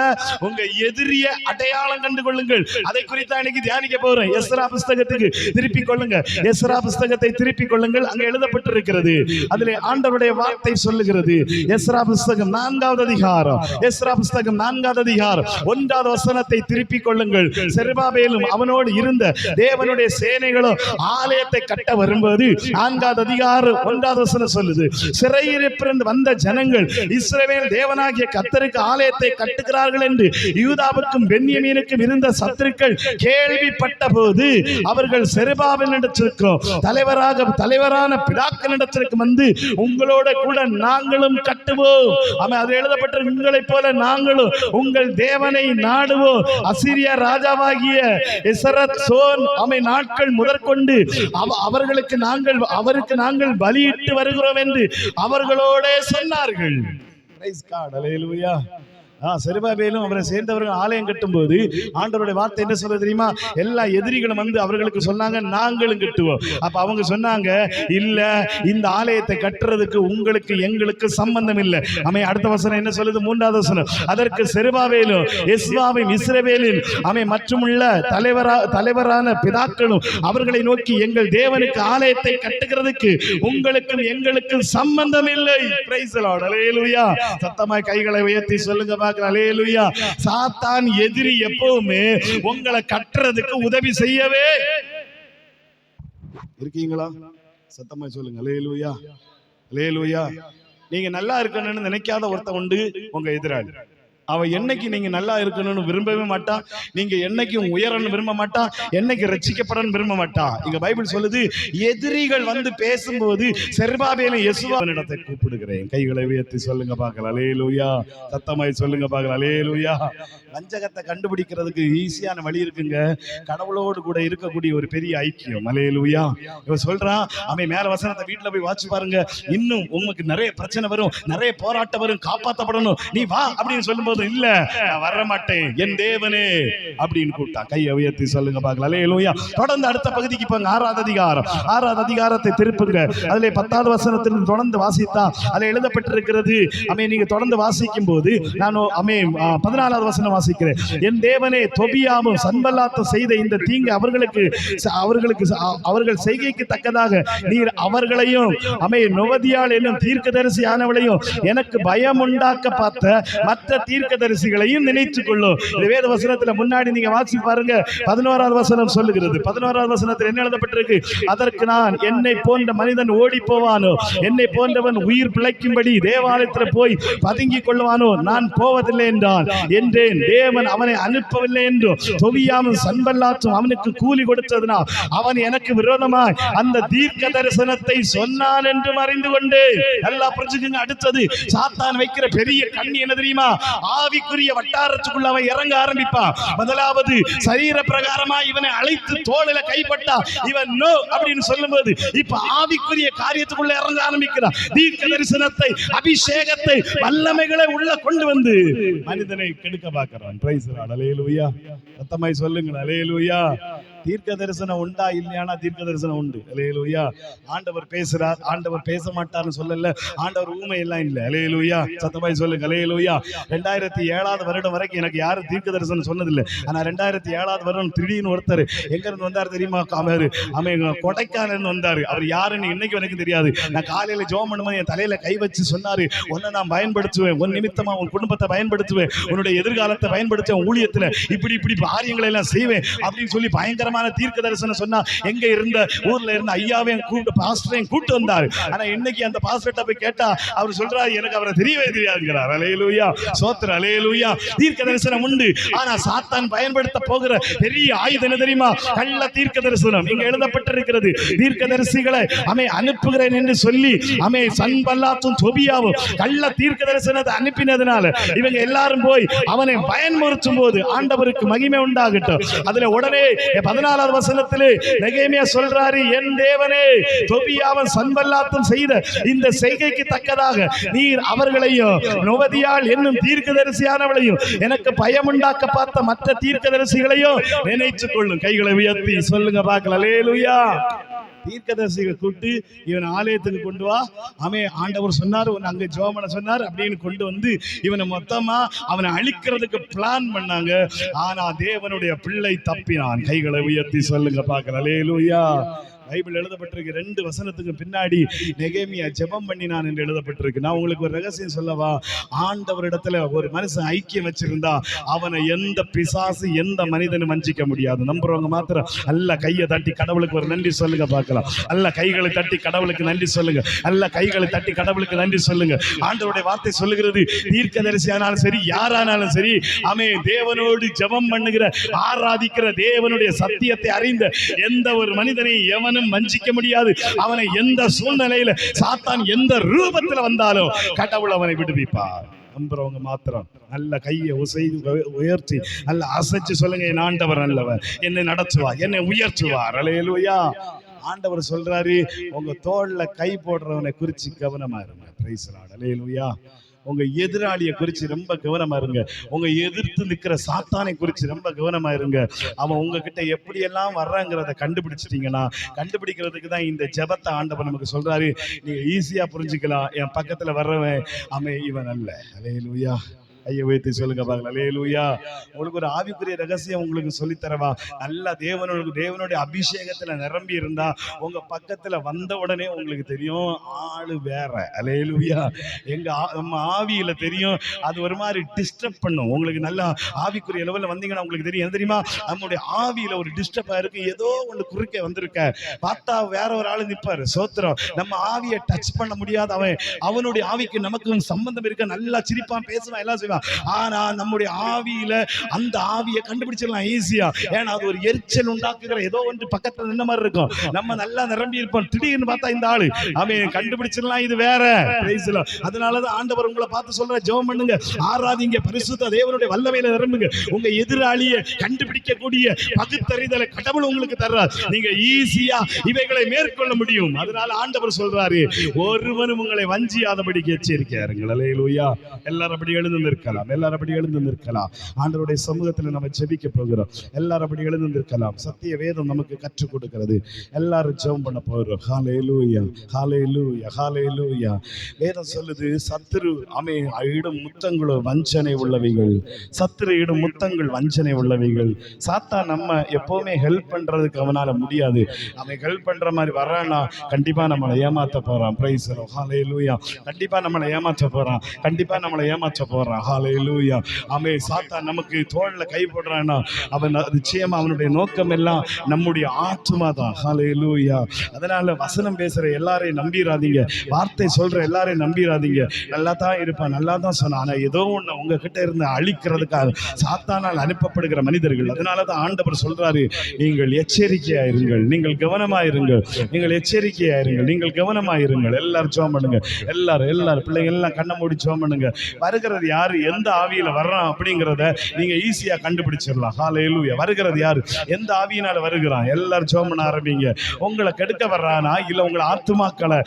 S1: உங்க எதிரிய அடையாளம் கண்டு கொள்ளுங்கள். அதை குறித்து இன்னைக்கு தியானிக்க போறேன். எஸ்ரா புஸ்தகத்துக்கு திருப்பிக் கொள்ளுங்க. எஸ்ரா புஸ்தகத்தை திருப்பிக் கொள்ளுங்கள். அங்க எழுதப்பட்டிருக்கிறது, அதிலே ஆண்டவருடைய வார்த்தை சொல்லுகிறது. எஸ்ரா புஸ்தகம் 4வது அதிகாரம், எஸ்ரா புஸ்தகம் 4வது அதிகாரம் 1வது வசனத்தை திருப்பிக் கொள்ளுங்கள். செருபாபேலும் அவனோடு இருந்த தேவனுடைய சேனைகளும் ஆலயத்தை கட்ட வரும்போது 4வது அதிகாரம் 1வது வசனம் சொல்லுது, சிறையிருப்பிலிருந்து வந்த ஜனங்கள் இஸ்ரவேல் தேவனாகிய கர்த்தருக்கு ஆலயத்தை கட்டுகிறார்கள் என்று யூதாவுக்கும் பென்யமீனுக்கும் இருந்த சத்துருக்கள் கேள்விப்பட்ட போது அவர்கள் செருபாபேலிடத்திற்கும் தலைவரான பிதாக்களிடத்திற்கு வந்து உங்களோட கூட நாங்களும் கட்டுவோம். அது எழுதப்பட்ட உங்களைப் போல நாங்களும் உங்கள் தேவனை நாடுவோம். அசீரியா ராஜாவாகிய எசரத்சோன் நாட்கள் முதற்கொண்டு அவருக்கு நாங்கள் பலியிட்டு வருகிறோம் என்று அவர்களோட சொன்னார்கள். செருபாபேலும் அவரை சேர்ந்தவர்கள் ஆலயம் கட்டும் போது ஆண்டவருடைய வார்த்தை என்ன சொல்ல தெரியுமா? எல்லா எதிரிகளும் வந்து அவர்களுக்கு சொன்னாங்க, நாங்களும் கட்டுவோம். அப்ப அவங்க சொன்னாங்க, இல்ல, இந்த ஆலயத்தை கட்டுறதுக்கு உங்களுக்கு எங்களுக்கு சம்பந்தம் இல்லை. அடுத்த வசனம் என்ன சொல்லுது? 3வது வசனம், அதற்கு செருபாபேலும் எஸ்வாவும் இஸ்ரவேலில் மற்றுமுள்ள தலைவரான பிதாக்களும் அவர்களை நோக்கி, எங்கள் தேவனுக்கு ஆலயத்தை கட்டுகிறதுக்கு உங்களுக்கும் எங்களுக்கும் சம்பந்தம் இல்லை. Praise the Lord. அல்லேலூயா. சத்தமாய் கைகளை உயர்த்தி சொல்லுங்க பார்க்கலாம். அல்லேலூயா. சாத்தான் எதிரி எப்பவுமே உங்களை கட்டுறதுக்கு உதவி செய்யவே இருக்கீங்களா? சத்தமாய் சொல்லுங்க. அல்லேலூயா. அல்லேலூயா. நீங்க நல்லா இருக்கணும்னு நினைக்காத ஒருத்தன் உண்டு, உங்க எதிராளி. அவன் என்னைக்கு நீங்க நல்லா இருக்கணும்னு விரும்பவே மாட்டான், நீங்க என்னைக்கும் உயரன்னு விரும்ப மாட்டான், என்னைக்கு ரட்சிக்கப்படணும்னு விரும்ப மாட்டான். இங்க பைபிள் சொல்லுது, எதிரிகள் வந்து பேசும்போது செருபாபேலும் யெசுவாவினிடத்தை கூப்பிடுகிறேன். கைகளை உயர்த்தி சொல்லுங்க பார்க்கலாம். அல்லேலூயா. சத்தமாய் சொல்லுங்க பார்க்கலாம். அல்லேலூயா. வஞ்சகத்தை கண்டுபிடிக்கிறதுக்கு ஈஸியான வழி இருக்குங்க, கடவுளோடு கூட இருக்கக்கூடிய ஒரு பெரிய ஐக்கியம். அல்லேலூயா. இவன் சொல்றான், அவன் மேல வசனத்தை வீட்டுல போய் வாட்சி பாருங்க, இன்னும் உங்களுக்கு நிறைய பிரச்சனை வரும், நிறைய போராட்டம் வரும், காப்பாற்றப்படணும், நீ வா அப்படின்னு சொல்லும்போது, இல்ல நான் வர மாட்டேன், என் தேவனே அப்படின்னு கூப்பிட்டான். கையை உயர்த்தி சொல்லுங்க பார்க்கலாம். அல்லேலூயா. தொடர்ந்து அடுத்த பகுதிக்கு போங்க. 6வது அதிகாரம். 6வது அதிகாரத்தை திருப்புங்க. அதிலே 10வது வசனத்திலிருந்து தொடர்ந்து வாசித்தா அதில் எழுதப்பட்டிருக்கிறது. நீங்க தொடர்ந்து வாசிக்கும் போது நான் 14வது வசனம் வாசிக்கிறேன். என் தேவனே, தொபியாவும் சன்பல்லாத்தும் செய்த இந்த தீங்கு அவர்கள் செய்கைக்கு தக்கதாக நீர் அவர்களையும் நொவதியாள் என்னும் தீர்க்கதரிசியானவளையும் எனக்கு பயம் உண்டாக்க பார்த்த மற்ற தீர்க்கதரிசிகளையும் நினைத்துக் கொள்ளும். வேத வசனத்துல முன்னாடி நீங்க வாசி பாருங்க. 11வது வசனம் சொல்லுகிறது. 11வது வசனத்தில் என்ன எழுதப்பட்டிருக்கு? அதற்கு நான், என்னை போன்ற மனிதன் ஓடி போவானோ, என்னை போன்றவன் உயிர் பிழைக்கும்படி தேவாலயத்தில் போய் பதுங்கிக் கொள்வானோ, நான் போவதில்லை என்றான் என்றேன். தேவன் அவனை அனுப்பவில்லை என்றும் தொபியாவும் சன்பல்லாத்தும் அவனுக்கு கூலி கொடுத்ததுனால் அவன் எனக்கு விரோதமாய் அந்த தீர்க்க தரிசனத்தை சொன்னான் என்று அறிந்து கொண்டு. நல்லா புரிஞ்சுக்குங்க. அடுத்தது சாத்தான் வைக்கிற பெரிய கண்ணி என்ன தெரியுமா? ஆவிக்குரிய வட்டாரத்துக்குள்ள அவன் இறங்க ஆரம்பிப்பான். முதலாவது சரீர பிரகாரமா இவனை அழைத்து தோளில கைப்பட்டா இவன் நோ அப்படின்னு சொல்லும்போது, இப்ப ஆவிக்குரிய காரியத்துக்குள்ள இறங்க ஆரம்பிக்கிறான். தீர்க்க தரிசனத்தை, அபிஷேகத்தை, வல்லமைகளை உள்ள கொண்டு வந்து மனிதனை கெடுக்க பார்க்கிறான். Praise the Lord. அல்லேலூயா. சத்தமாய் சொல்லுங்க. அல்லேலூயா. தீர்க்க தரிசனம் உண்டா இல்லையானா தீர்க்க தரிசனம் உண்டு. அல்லேலூயா. ஆண்டவர் பேசுறார், ஆண்டவர் பேச மாட்டார்னு சொல்லல, ஆண்டவர் ஊமை எல்லாம் இல்ல. அல்லேலூயா. சத்தமாய் சொல்லுங்க. அல்லேலூயா. 2007வது வருடம் வரைக்கும் எனக்கு யாரும் தீர்க்க தரிசனம் சொன்னதில்லை. ஆனா 2007வது வருடம் திடீர்னு ஒருத்தர் எங்க இருந்து வந்தார் தெரியுமா? கொடைக்கானல் இருந்து வந்தாரு. அவர் யாருன்னு இன்னைக்கு எனக்கு தெரியாது. நான் காலையில ஜெபம் பண்ணும்போது என் தலையில கை வச்சு சொன்னாரு, உன்னை நான் பயன்படுத்துவேன், உன் நிமித்தமா உன் குடும்பத்தை பயன்படுத்துவேன், உன்னுடைய எதிர்காலத்தை பயன்படுத்துவேன், ஊழியத்துல இப்படி இப்படி காரியங்களை எல்லாம் செய்வேன் அப்படின்னு சொல்லி பயங்கரமான தீர்க்க தரிசனம் சொன்னா. எங்க இருந்த ஊர்ல இருந்த ஐயாவையும் கூப்பிட்டு பாஸ்டரையும் கூப்பிட்டு வந்தாரு. ஆனா இன்னைக்கு அந்த பாஸ்டர்ட்ட போய் கேட்டா அவர் சொல்றாரு, எனக்கு அவரை தெரியவே தெரியாதுங்கிறார். அல்லேலூயா. சோத்திரம். அல்லேலூயா. தீர்க்க தரிசனம் உண்டு. ஆனா சாத்தான் பயன்படுத்த போகிற பெரிய ஆயுதம் என்ன தெரியுமா? கள்ள தீர்க்க தரிசனம். இங்க எழுதப்பட்டிருக்கிறது, தீர்க்கதரிசிகளை அனுப்புகிறேன் என்று சொல்லி சன்பல்லாத்தும் தொபியாவும் கள்ள தீர்க்க தரிசனத்தை அனுப்பினதுனால இவங்க எல்லாரும் போய் அவனை பயன்படுத்தும் போது ஆண்டவருக்கு மகிமை உண்டாகட்டும். அதுல உடனே 14வது வசனத்திலே நெகேமியா சொல்றாரு, என் தேவனே, தொபியாவும் சன்பல்லாத்தும் செய்த இந்த செய்கைக்கு தக்கதாக நீர் அவர்களையும் நொவதியாள் என்னும் தீர்க்கதரிசியானவளையும் எனக்கு பயம் உண்டாக்க பார்த்த மற்ற தீர்க்கதரிசிகளையும் நினைத்துக் கொள்ளும். கைகளை உயர்த்தி சொல்லுங்க பார்க்கலாம். அல்லேலூயா. தீர்க்கதரிசிகள் கூட்டு இவன் ஆலயத்துக்கு கொண்டு வா, ஆண்டவர் சொன்னார், அங்க ஜெபம் சொன்னார் அப்படின்னு கொண்டு வந்து இவனை மொத்தமா அவனை அழிக்கிறதுக்கு பிளான் பண்ணாங்க. ஆனா தேவனுடைய பிள்ளை தப்பினான். கைகளை உயர்த்தி சொல்லுங்க பார்க்கலாம். அல்லேலூயா. பைபிள் எழுதப்பட்டிருக்கு. 2 வசனத்துக்கு பின்னாடி நெகேமியா ஜெபம் பண்ணினான் என்று எழுதப்பட்டிருக்கு. நான் உங்களுக்கு ஒரு ரகசியம் சொல்லவா? ஆண்டவரிடத்துல ஒரு மனுஷன் ஐக்கியம் வச்சிருந்தா அவனை எந்த பிசாசு, எந்த மனிதனும் வஞ்சிக்க முடியாது. நம்புறவங்க மாத்திரம் அல்ல கையை தட்டி கடவுளுக்கு ஒரு நன்றி சொல்லுங்க பார்க்கலாம். அல்ல கைகளை தட்டி கடவுளுக்கு நன்றி சொல்லுங்க. அல்ல கைகளை தட்டி கடவுளுக்கு நன்றி சொல்லுங்க. ஆண்டவருடைய வார்த்தை சொல்லுகிறது, தீர்க்கதரிசியானாலும் சரி, யாரானாலும் சரி, தேவனோடு ஜெபம் பண்ணுகிற, ஆராதிக்கிற, தேவனுடைய சத்தியத்தை அறிந்த எந்த ஒரு மனிதனையும் எவனும் வஞ்சிக்க முடியாது. அவனை எந்த சூழ்நிலையில சாத்தான் எந்த ரூபத்தில் வந்தாலும் கடவுள் அவனை விடுவிப்பார். நம்புறவங்க மாத்திரம் நல்ல கையை உயர்த்தி நல்ல அசைச்சு சொல்லுங்க, என் ஆண்டவர் நல்லவர், என்னை நடத்துவார், என்னை உயர்த்துவார். அல்லேலூயா. ஆண்டவர் சொல்றாரு, உங்க தோள்ல கை போடுறவனை குறிச்சு கவனமா இருங்க. Praise the Lord. அல்லேலூயா. உங்க எதிராளியை குறித்து ரொம்ப கவனமா இருங்க. உங்க எதிர்த்து நிற்கிற சாத்தானை குறித்து ரொம்ப கவனமா இருங்க. அவன் உங்ககிட்ட எப்படியெல்லாம் வர்றாங்கிறத கண்டுபிடிச்சிட்டீங்கன்னா, கண்டுபிடிக்கிறதுக்கு தான் இந்த ஜெபத்தை ஆண்டவர் நமக்கு சொல்றாரு. நீங்க ஈஸியா புரிஞ்சுக்கலாம். என் பக்கத்துல வர்றவன் அவன் இவன் அல்ல. அல்லேலூயா. ஐயா உயர்த்தி சொல்லுங்க பாருங்க. அல்லேலூயா. உங்களுக்கு ஒரு ஆவிக்குரிய ரகசியம் உங்களுக்கு சொல்லித்தரவா? நல்லா தேவனுடைய அபிஷேகத்துல நிரம்பி இருந்தா உங்க பக்கத்துல வந்த உடனே உங்களுக்கு தெரியும் ஆளு வேற. அல்லேலூயா. நம்ம ஆவியில தெரியும். அது ஒரு மாதிரி டிஸ்டர்ப் பண்ணும். உங்களுக்கு நல்லா ஆவிக்குரிய லெவல்ல வந்தீங்கன்னா உங்களுக்கு தெரியும். தெரியுமா, நம்முடைய ஆவியில ஒரு டிஸ்டர்பா இருக்கு. ஏதோ ஒண்ணு குறுக்க வந்திருக்க பார்த்தா வேற ஒரு ஆளு நிப்பாரு. சோத்திரம். நம்ம ஆவியை டச் பண்ண முடியாத அவனுடைய ஆவிக்கு நமக்கு சம்பந்தம் இருக்க. நல்லா சிரிப்பான், பேசுவான், எல்லாம் செய்வான். ஆனா நம்முடைய ஆவியில அந்த ஆவியை கண்டுபிடிச்சிடலாம் ஈஸியா. ஏன்னா அது ஒரு எரிச்சல் உண்டாக்குகிற ஏதோ ஒன்று பக்கத்துல நின்ன மாதிரி இருக்கும். நம்ம நல்லா நிரம்பி இருப்போம். திடீர்னு பார்த்தா இந்த ஆளு அவன் கண்டுபிடிச்சிடலாம் இது வேற. அதனாலதான் ஆண்டவர் உங்களை பார்த்து சொல்ற, ஜெபம் பண்ணுங்க, ஆராதிங்க, பரிசுத்த தேவனுடைய வல்லமையில நிரம்புங்க. உங்க எதிராளியை கண்டுபிடிக்கக்கூடிய பகுத்தறிதலை கடவுள் உங்களுக்கு தர்றார். நீங்க ஈஸியா இவைகளை மேற்கொள்ள முடியும். அதனால ஆண்டவர் சொல்றாரு, ஒருவனும் உங்களை வஞ்சியாதபடிக்கு எச்சரிக்கையாருங்கள். அல்லேலூயா. எல்லாரும் அப்படி எழுந்து நிற்கலாம். எல்லாரும் அப்படி எழுந்து நிற்கலாம். ஆண்டவருடைய சமூகத்தில் நம்ம ஜெபிக்க போகிறோம். எல்லாரும் அப்படி எழுந்து நிற்கலாம். சத்திய வேதம் நமக்கு கற்றுக் கொடுக்கிறது. எல்லாரும் ஜெபம் பண்ண போகிறோம். ஹல்லேலூயா, ஹல்லேலூயா, ஹல்லேலூயா. வேதம் சொல்லுது, சத்துரு இடும் முத்தங்களோ வஞ்சனை உள்ளவைகள். சத்துரு இடும் முத்தங்கள் வஞ்சனை உள்ளவைகள். சாத்தான் நம்ம எப்பவுமே ஹெல்ப் பண்றதுக்கு அவனால முடியாது. அவன் ஹெல்ப் பண்ற மாதிரி வர்றான்னா கண்டிப்பா நம்மளை ஏமாத்த போறான். Praise the Lord. ஹல்லேலூயா. கண்டிப்பா நம்மளை ஏமாற்ற போறான். கண்டிப்பா நம்மளை ஏமாற்ற போறான். ஹல்லேலூயா. ஆமென். சாத்தான் நமக்கு தோள்ல கை போடுறானா அவன் நிச்சயமா அவனுடைய நோக்கம் எல்லாம் நம்முடைய ஆத்துமா தான். ஹல்லேலூயா. அதனால வசனம் பேசுற எல்லாரையும் நம்பிராதீங்க. வார்த்தை சொல்ற எல்லாரையும் நம்பிராதீங்க. நல்லா தான் இருப்பான், நல்லா தான் சொன்னான். ஆனா ஏதோ ஒண்ணு உங்ககிட்ட இருந்து அழிக்கிறதுக்காக சாத்தானால் அனுப்பப்படுகிற மனிதர்கள். அதனாலதான் ஆண்டவர் சொல்றாரு, நீங்கள் எச்சரிக்கையாயிருங்கள், நீங்கள் கவனமாயிருங்கள், நீங்கள் எச்சரிக்கையாயிருங்கள், நீங்கள் கவனமாயிருங்கள். எல்லாரும் ஜெபம் பண்ணுங்க. எல்லாரும் பிள்ளைங்க எல்லாம் கண்ணை மூடி ஜெபம் பண்ணுங்க. வருகிறது யாரு, எந்த ஆவியில வர்றான் அப்படிங்கிறத நீங்க ஈஸியா கண்டுபிடிச்சிடலாம். ஹல்லேலூயா. வருகிறது யாரு, எந்த ஆவியினால வருகிறான். எல்லாரும் ஜெபம் பண்ண ஆரம்பிங்க. உங்களை கெடுக்க வர்றானா, இல்ல உங்களை ஆத்துமாக்களை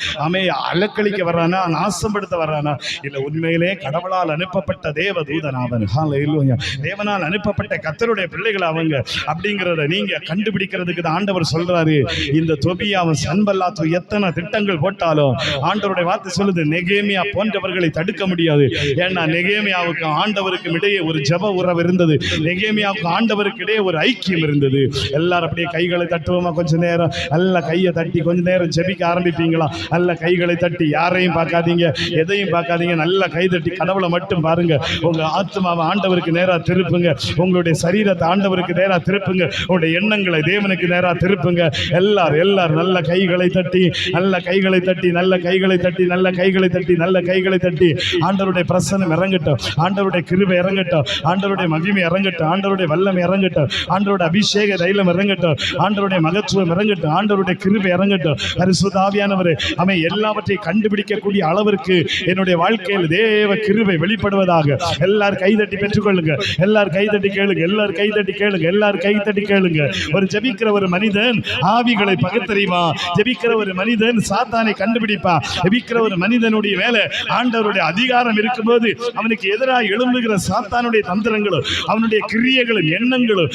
S1: அலக்களிக்க வர்றானா, நாசப்படுத்த வர்றானா, இல்ல உண்மையிலே கடவுளால் அனுப்பப்பட்ட தேவ தூதன் அவன். ஹல்லேலூயா. தேவனால் அனுப்பப்பட்ட கர்த்தருடைய பிள்ளைகள் அவங்க அப்படிங்கிறத நீங்க கண்டுபிடிக்கிறதுக்கு ஆண்டவர் சொல்றாரு. இந்த தொபியாவும் சன்பல்லாத்து எத்தனை திட்டங்கள் போட்டாலும் ஆண்டவருடைய வார்த்தை சொல்லுது, நெகேமியா போன்றவர்களை தடுக்க முடியாது. ஏன்னா நெகேமியாவுக்கு ஆண்டவருக்கு இடையே ஒரு ஜெப உறவு இருந்தது. நெகேமியாவுக்கு ஆண்டவருக்கு இடையே ஒரு ஐக்கியம் இருந்தது. எல்லாரும் அப்படியே கைகளை தட்டுவோமா? கொஞ்ச நேரம் நல்ல கையை தட்டி கொஞ்ச நேரம் ஜெபிக்க ஆரம்பிப்பீங்களா? நல்ல கைகளை தட்டி, யாரையும் பார்க்காதீங்க, எதையும் பார்க்காதீங்க, நல்ல கை தட்டி கடவுளை மட்டும் பாருங்க. உங்க ஆத்மாவை ஆண்டவருக்கு நேரா திருப்புங்க. உங்களுடைய சரீரத்தை ஆண்டவருக்கு நேரா திருப்புங்க. உங்களுடைய எண்ணங்களை தேவனுக்கு நேரா திருப்புங்க. எல்லாரும் நல்ல கைகளை தட்டி, நல்ல கைகளை தட்டி, நல்ல கைகளை தட்டி, நல்ல கைகளை தட்டி, நல்ல கைகளை தட்டி ஆண்டவருடைய பிரசன்னம் இறங்கட்டும். ஆண்டவருடைய கிருபை இறங்கட்டும். ஆண்டவருடைய மகிமை இறங்கட்டும். ஆண்டவருடைய வல்லமை இறங்கட்டும். ஆண்டவருடைய அபிஷேக தைலம் இறங்கட்டும். ஆண்டவருடைய மகத்துவம் இறங்கட்டும். ஆண்டவருடைய கிருபை இறங்கட்டும். பரிசுத்த ஆவியானவரே, அவன் எல்லாவற்றையும் கண்டுபிடிக்கக்கூடிய அளவிற்கு என்னுடைய வாழ்க்கையில் தேவ கிருபை வெளிப்படுவதாக. எல்லாரும் கைதட்டி பெற்றுக்கொள்ளுங்க. எல்லாரும் கைதட்டி கேளுங்க. எல்லாரும் கைதட்டி கேளுங்க. எல்லாரும் கைதட்டி கேளுங்க. ஒரு ஜெபிக்கிற ஒரு மனிதன் ஆவிகளை பகுத்தறிவா. ஜெபிக்கிற ஒரு மனிதன் சாத்தானை கண்டுபிடிப்பா. ஜெபிக்கிற ஒரு மனிதனுடைய வேலை ஆண்டவருடைய அதிகாரம் இருக்கும்போது அவனுக்கு எதிராக எழும்புகிற சாத்தானுடைய தந்திரங்களும் அவனுடைய கிரியைகளும் எண்ணங்களும்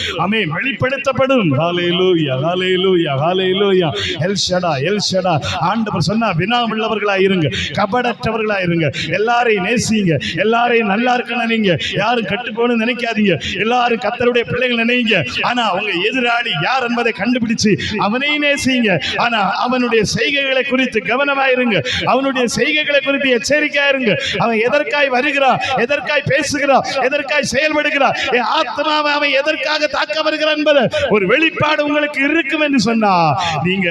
S1: வெளிப்படுத்தப்படும். ஹல்லேலூயா, ஹல்லேலூயா, ஹல்லேலூயா. எல் ஷடா ஆண்டவர் சொன்னா, வினா உள்ளவர்களா இருங்க, கபடற்றவர்களா இருங்க, எல்லாரையும் நேசிங்க, எல்லாரையும் நல்லா இருக்க நினைங்க, யாரும் கெட்டு போகணும்னு நினைக்காதீங்க, எல்லாரும் கர்த்தருடைய பிள்ளைகள் நினைங்க. ஆனா அவங்க எதிராளி யார் என்பதை கண்டுபிடிச்சு அவனையும் நேசிங்க. ஆனா அவனுடைய செய்கைகளை குறித்து கவனமாயிருங்க. அவனுடைய செய்கைகளை குறித்து எச்சரிக்கையாயிருங்க. அவன் எதற்காய் வருகிறான், எதற்காய் பேசுகிறான், எதற்காய் செயல்படுகிறான், என் ஆத்மாவை அவன் எதற்காக தாக்க வருகிறான் என்பது ஒரு வெளிப்பாடு உங்களுக்கு இருக்கும் என்று சொன்னா நீங்க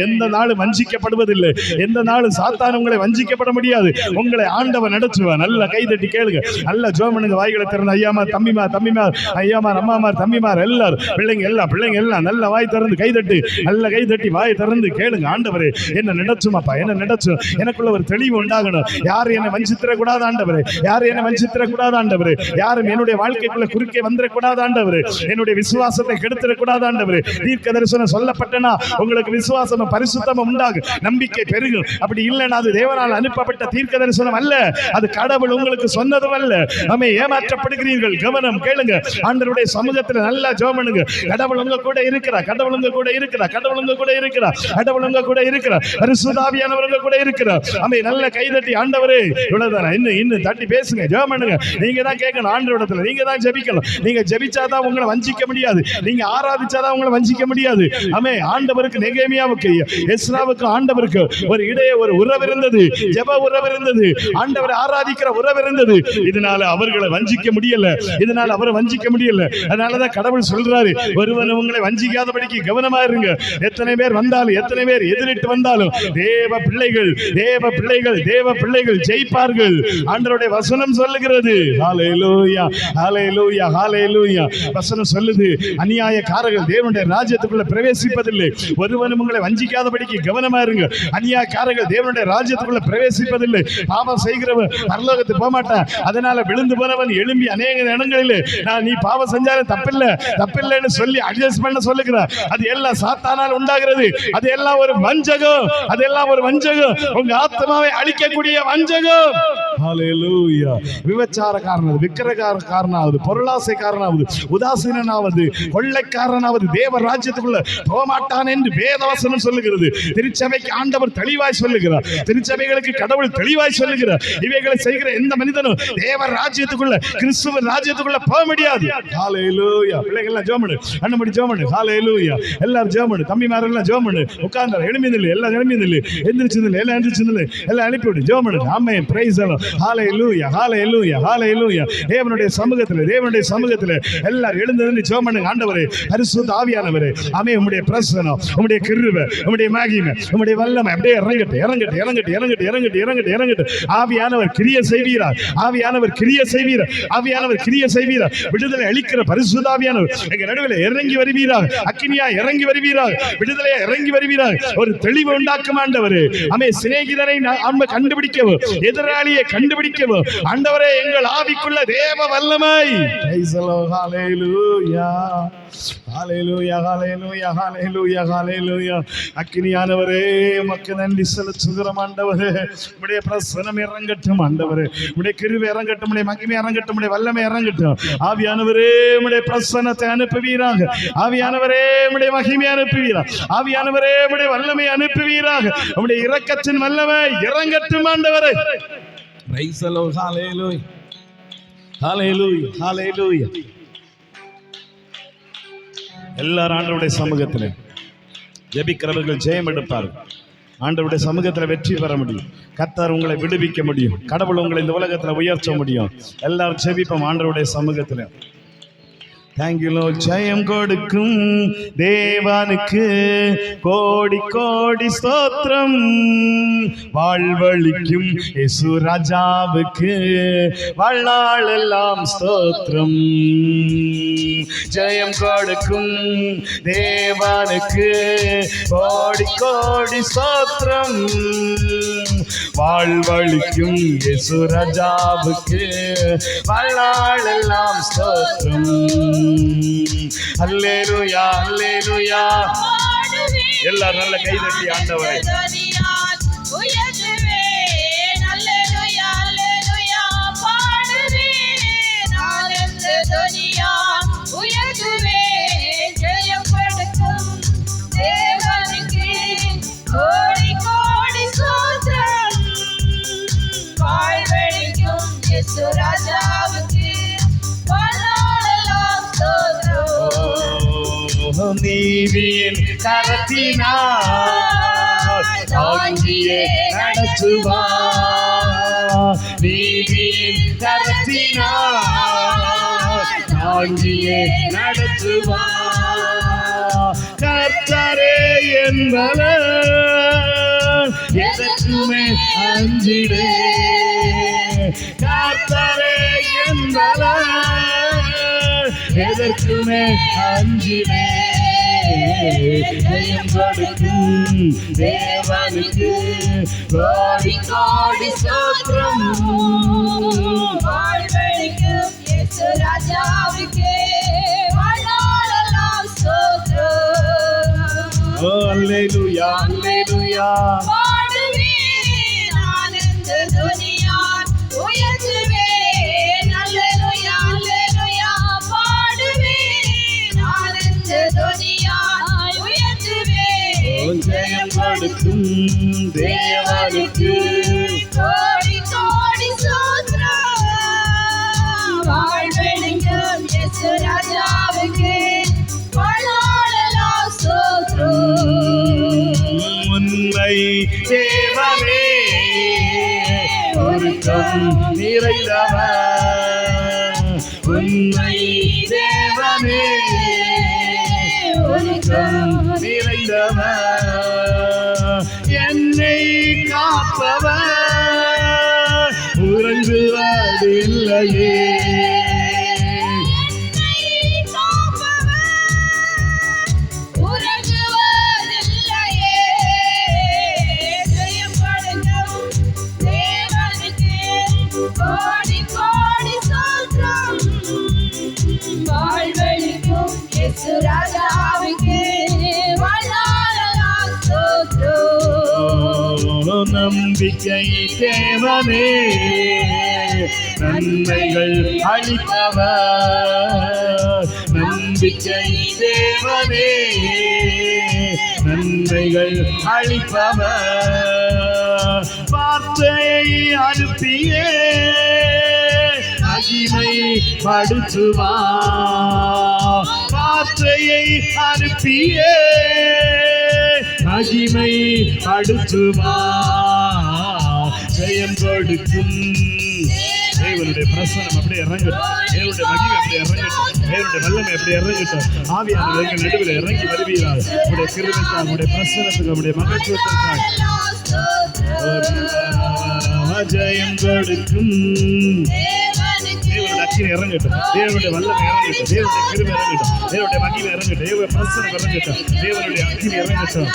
S1: எந்த நாளும் வஞ்சிக்கப்படுவதில்லை. எந்த நாளும் சாத்தான் உங்களை வஞ்சிக்கப்பட முடியாது. உங்களை ஆண்டவன் நடத்துவான். நல்ல கைதட்டி கேளுங்க. நல்ல ஜெபம் பண்ணுங்க. வாய்களை திறந்து ஐயாமார், தம்பிமார், ஐயாமார், அம்மாமார், தம்பிமார், எல்லாரும் பிள்ளைங்க எல்லாம் நல்ல வாய் திறந்து கைதட்டி, நல்ல கைதட்டி வாய் திறந்து கேளுங்க. ஆண்டவரே, என்ன நடச்சுமாப்பா, என்ன நடச்சும், எனக்குள்ள ஒரு தெளிவு உண்டாகணும். யாரும் என்னை வஞ்சித்திர கூடாது ஆண்டவரே, யாரும் என்னை வஞ்சித்திர வஞ்சித்திடக்கூடாது ஆண்டவரே. யாரும் என்னுடைய வாழ்க்கைக்குள்ள குறுக்கே வந்துடக்கூடாது ஆண்டவரே. என்னுடைய விசுவாசத்தை கெடுத்துடக்கூடாது ஆண்டவரே. தீர்க்க தரிசனம் சொல்லப்பட்டனா உங்களுக்கு விசுவாசம் பரிசுத்தமும் உண்டாகும், நம்பிக்கை பெருகும். அப்படி இல்லைன்னா அது தேவனால் அனுப்பப்பட்ட தீர்க்க தரிசனம் அல்ல, அது கடவுள் உங்களுக்கு சொன்னதும் அல்ல. நம்ம ஏமாற்றப்படுகிறீர்கள். கவனம் கேளுங்க. ஆண்டவருடைய சமூகத்தில் நல்லா ஜெபம் பண்ணுங்க. கடவுள் உங்க கூட இருக்கிறார், கடவுள் உங்க கூட இருக்கிறார், கடவுள் உங்க கூட இருக்கிறார், கடவுள் உங்க கூட இருக்கிறார், பரிசுத்த ஆவியானவர் உங்க கூட இருக்கிறார். நம்ம நல்ல கைதட்டி ஆண்டவரே இவ்வளவுதான், இன்னும் தட்டி பேசுங்க, ஜெபம் பண்ணுங்க. நீங்க தான் கேட்கணும் ஆண்டவரிடத்துல, நீங்க தான் ஜெபிக்கணும். நீங்க ஜெபிச்சாதான் உங்களை வஞ்சிக்க முடியாது, நீங்க ஆராதிச்சாதான் உங்களை வஞ்சிக்க முடியாது. ஆமே. ஆண்டவருக்கு நெகேமியாவுக்கு எஸ்ராவுக்கு ஆண்டவருக்கு ஒரு உறவு இருந்தது, ஜெப உறவு இருந்தது, ஆண்டவரை ஆராதிக்கிற உறவு இருந்தது. இதனால அவர்களை வஞ்சிக்க முடியல, இதனால அவரை வஞ்சிக்க முடியல. அதனாலதான் கடவுள் சொல்றாரு, ஒருவன் உங்களை வஞ்சிக்காதபடிக்கு கவனமா இருங்க. எத்தனை பேர் வந்தாலும், எத்தனை பேர் எதிரிட்டு வந்தாலும் தேவ பிள்ளைகள், தேவ பிள்ளைகள், தேவ பிள்ளைகள் ஜெயிப்பார்கள். ஆண்டவருடைய வசனம் சொல்லுகிறது. ஹல்லேலூயா, ஹல்லேலூயா, ஹல்லேலூயா. வசனம் சொல்லுது, அநியாயக்காரர்கள் தேவனுடைய ராஜ்யத்துக்குள்ள பிரவேசிப்பதில்லை. ஒருவனும் உங்களை வஞ்சிக்காதபடிக்கு கவனமா இருங்க. அநியாயக்காரர்கள் தேவனுடைய ராஜ்யத்துக்குள்ள பிரவேசிப்பதில்லை. பாவம் செய்கிறவன் பரலோகத்துக்கு போக மாட்டான். அதனால விழுந்து போனவன் எழும்பி அநேக இடங்களில் நீ பாவம் செஞ்சாலும் தப்பில்லைன்னு சொல்லி அட்ஜஸ்ட் பண்ண சொல்லுகிறார். அது எல்லாம் சாத்தானால் உண்டாகிறது. அது எல்லாம் ஒரு வஞ்சகம், அதெல்லாம் ஒரு வஞ்சகம், உங்க ஆத்மாவை அழிக்கக்கூடிய வஞ்சகம். ஹல்லேலூயா. விபச்சாரக்காரனாவது, விக்கிரகாரனாவது, பொருளாசைக்காரனாவது, உதாசீனாவது, கொள்ளைக்காரனாவது தேவ ராஜ்யத்துக்குள்ள போகமாட்டான் என்று வேதவசனம் சொல்லுகிறது. திருச்சபைக்கு ஆண்டவர் தெளிவாய் சொல்லுகிறார், திருச்சபைகளுக்கு கடவுள் தெளிவாய் சொல்லுகிறார். இவைகளை செய்கிற எந்த மனிதனும் தேவ ராஜ்யத்துக்குள்ள, கிறிஸ்துவ ராஜ்யத்துக்குள்ள போக முடியாது. ஹல்லேலூயா. பிள்ளைகள் ஜெபம் பண்ணு, அண்ணமடி ஜெபம் பண்ணு. ஹல்லேலூயா. எல்லாரும் ஜெபம் பண்ணு, தம்பிமாரெல்லாம் ஜெபம் பண்ணு. உட்கார்ந்து எழும்பி நில்லு, எல்லாம் எழும்பி நில்லு, எந்திரிச்சு நில்லு, எல்லாம் எந்திரிச்சு நில்லு, எல்லாம் அனுப்பிவிடு, ஜெபம் பண்ணு. Amen. Praise the Lord. Hallelujah, hallelujah, hallelujah. தேவனுடைய சமூகத்தில், தேவனுடைய சமூகத்தில் எல்லாரும் எழுந்து நின்று ஜெபம் பண்ணுங்க. ஆண்டவரே, பரிசுத்த ஆவியானவரே, ஆமென். உம்முடைய பிரசன்னம், உம்முடைய கிருபை, உம்முடைய மகிமை, உம்முடைய வல்லமை அப்படியே இறங்கட்டும், இறங்கட்டும், இறங்கட்டும், இறங்கட்டும், இறங்கட்டும், இறங்கட்டும், இறங்கட்டும். ஆவியானவர் கிரியை செய்வீரார், ஆவியானவர் கிரியை செய்வீரார், ஆவியானவர் கிரியை செய்வீரார். விடுதலை அளிக்கிற பரிசுத்த ஆவியானவர் எங்க நடுவில் இறங்கி வருவீராக, அக்கினியா இறங்கி வருவீராக, விடுதலையா இறங்கி வருவீராக. ஒரு தெளிவு உண்டாக்கும் ஆண்டவரே. ஆமென். சிநேகிதரை நாம் கண்டுபிடிக்கவும், எதிராளியை கண்டுபிடிக்கவும் ஆண்டவரே எங்கள் ஆவிக்குள்ள தேவ வல்லமை. Price the Lord. Hallelujah, hallelujah, hallelujah, hallelujah, ஹல்லேலூயா. அக்கினியானவரே உமக்கு நன்றி செலுத்துகிறோம் ஆண்டவரே. உம்முடைய பிரசன்னம் இறங்கட்டும் ஆண்டவரே, உம்முடைய கிருபை இறங்கட்டும், உம்முடைய மகிமை இறங்கட்டும், உம்முடைய வல்லமை இறங்கட்டும். ஆவியானவரே உம்முடைய பிரசன்னத்தை அனுப்புவீராக, ஆவியானவரே உம்முடைய மகிமை அனுப்புவீராக, ஆவியானவரே உம்முடைய வல்லமை அனுப்புவீராக. உம்முடைய இரக்கத்தின் வல்லமை இறங்கட்டும் ஆண்டவரே. Praise the Lord. Hallelujah, hallelujah, hallelujah. எல்லாரும் ஆண்டவருடைய சமூகத்தில் ஜெபிக்கிறவர்கள் ஜெயம் எடுப்பார்கள். ஆண்டவருடைய சமூகத்தில் வெற்றி பெற முடியும். கர்த்தர் உங்களை விடுவிக்க முடியும். கடவுள் உங்களை இந்த உலகத்தில் உயர்த்த முடியும். எல்லாரும் ஜெபிப்போம் ஆண்டவருடைய சமூகத்தில். Thank you Lord. ஜெயம் கொடுக்கும் தேவனுக்கு கோடி கோடி ஸ்தோத்திரம். வாழ்வழிக்கும் இயேசு ராஜாவுக்கு வாழ்நாளெல்லாம் ஸ்தோத்திரம். ஜெயம் கொடுக்கும் தேவனுக்கு கோடி கோடி ஸ்தோத்திரம். வாழ்வழிக்கும் இயேசு ராஜாவுக்கு வாழ்நாளெல்லாம் ஸ்தோத்திரம். அல்லேலூயா, அல்லேலூயா. எல்லாரும் நல்ல கைதட்டி ஆண்டவரை நீதியின் கரத்தினால் தாங்கியே நடத்துவார். நீதியின் கரத்தினால் தாங்கியே நடத்துவார். கர்த்தரே என்பவர் எதற்குமே அஞ்சிடே. கர்த்தரே என்பவர் எதற்குமே அஞ்சிடே. ஜெயம் கொடுக்கும் தேவனுக்கு கோடி கோடி ஸ்தோத்திரம்.
S2: வாழ்வழிக்கும் இயேசு ராஜாவுக்கே வாழ்நாளெல்லாம் ஸ்தோத்திரம்.
S1: அல்லேலூயா அல்லேலூயா.
S2: பாடுவேன் ஆனந்த துனியால் உயர்த்துவேன் அல்லேலூயா அல்லேலூயா. பாடுவேன் ஆனந்த துனியால் உயர்த்துவேன்
S1: ஜெயம் கொடுக்கும் தேவனுக்கு
S2: கோடி கோடி ஸ்தோத்திரம். வாழ்வழிக்கும் இயேசு ராஜாவுக்கே வாழ்நாளெல்லாம் ஸ்தோத்திரம்.
S1: உண்மை தேவனே ஒருக்கம் நிறைந்தவர். உண்மை தேவனே ஒருக்கம் நிறைந்தவர். என்னை காப்பவர் உறங்குவதில்லையே.
S2: கோடி கோடி ஸ்தோத்திரம். வாழ்வழிக்கும் இயேசு ராஜாவுக்கே வாழ்நாளெல்லாம் ஸ்தோத்திரம்.
S1: நம்பிக்கை தேவனே நன்மைகள் அளிப்பவர். நம்பிக்கை தேவனே நன்மைகள் அளிப்பவர். வார்த்தையை அனுப்பியே மகிமை படுத்துவார். வார்த்தையை அனுப்பியே மகிமை படுத்துவார். ஜெயம் கொடுக்கும் தேவனுடைய பிரசனம் அப்படியே இறங்கட்டும். தேவனுடைய மகிமை அப்படியே இறங்கட்டும். தேவனுடைய வல்லமை அப்படியே இறங்கட்டும். ஆவியானவர் எங்கள் நடுவில் இறங்கி வருவீரார். உடைய கிருபைக்காக, உடைய பிரசனத்துக்கு, உடைய மகத்துவத்திற்காக ஜெயம் கொடுக்கும் தேவனுடைய அக்கினி இறங்கட்டும். தேவனுடைய வல்லமை இறங்கட்டும். தேவனுடைய கிருபை இறங்கட்டும். தேவனுடைய மகிமை இறங்கட்டும். தேவனுடைய பிரசனம் இறங்கட்டும். தேவனுடைய அக்கினி இறங்கட்டும்.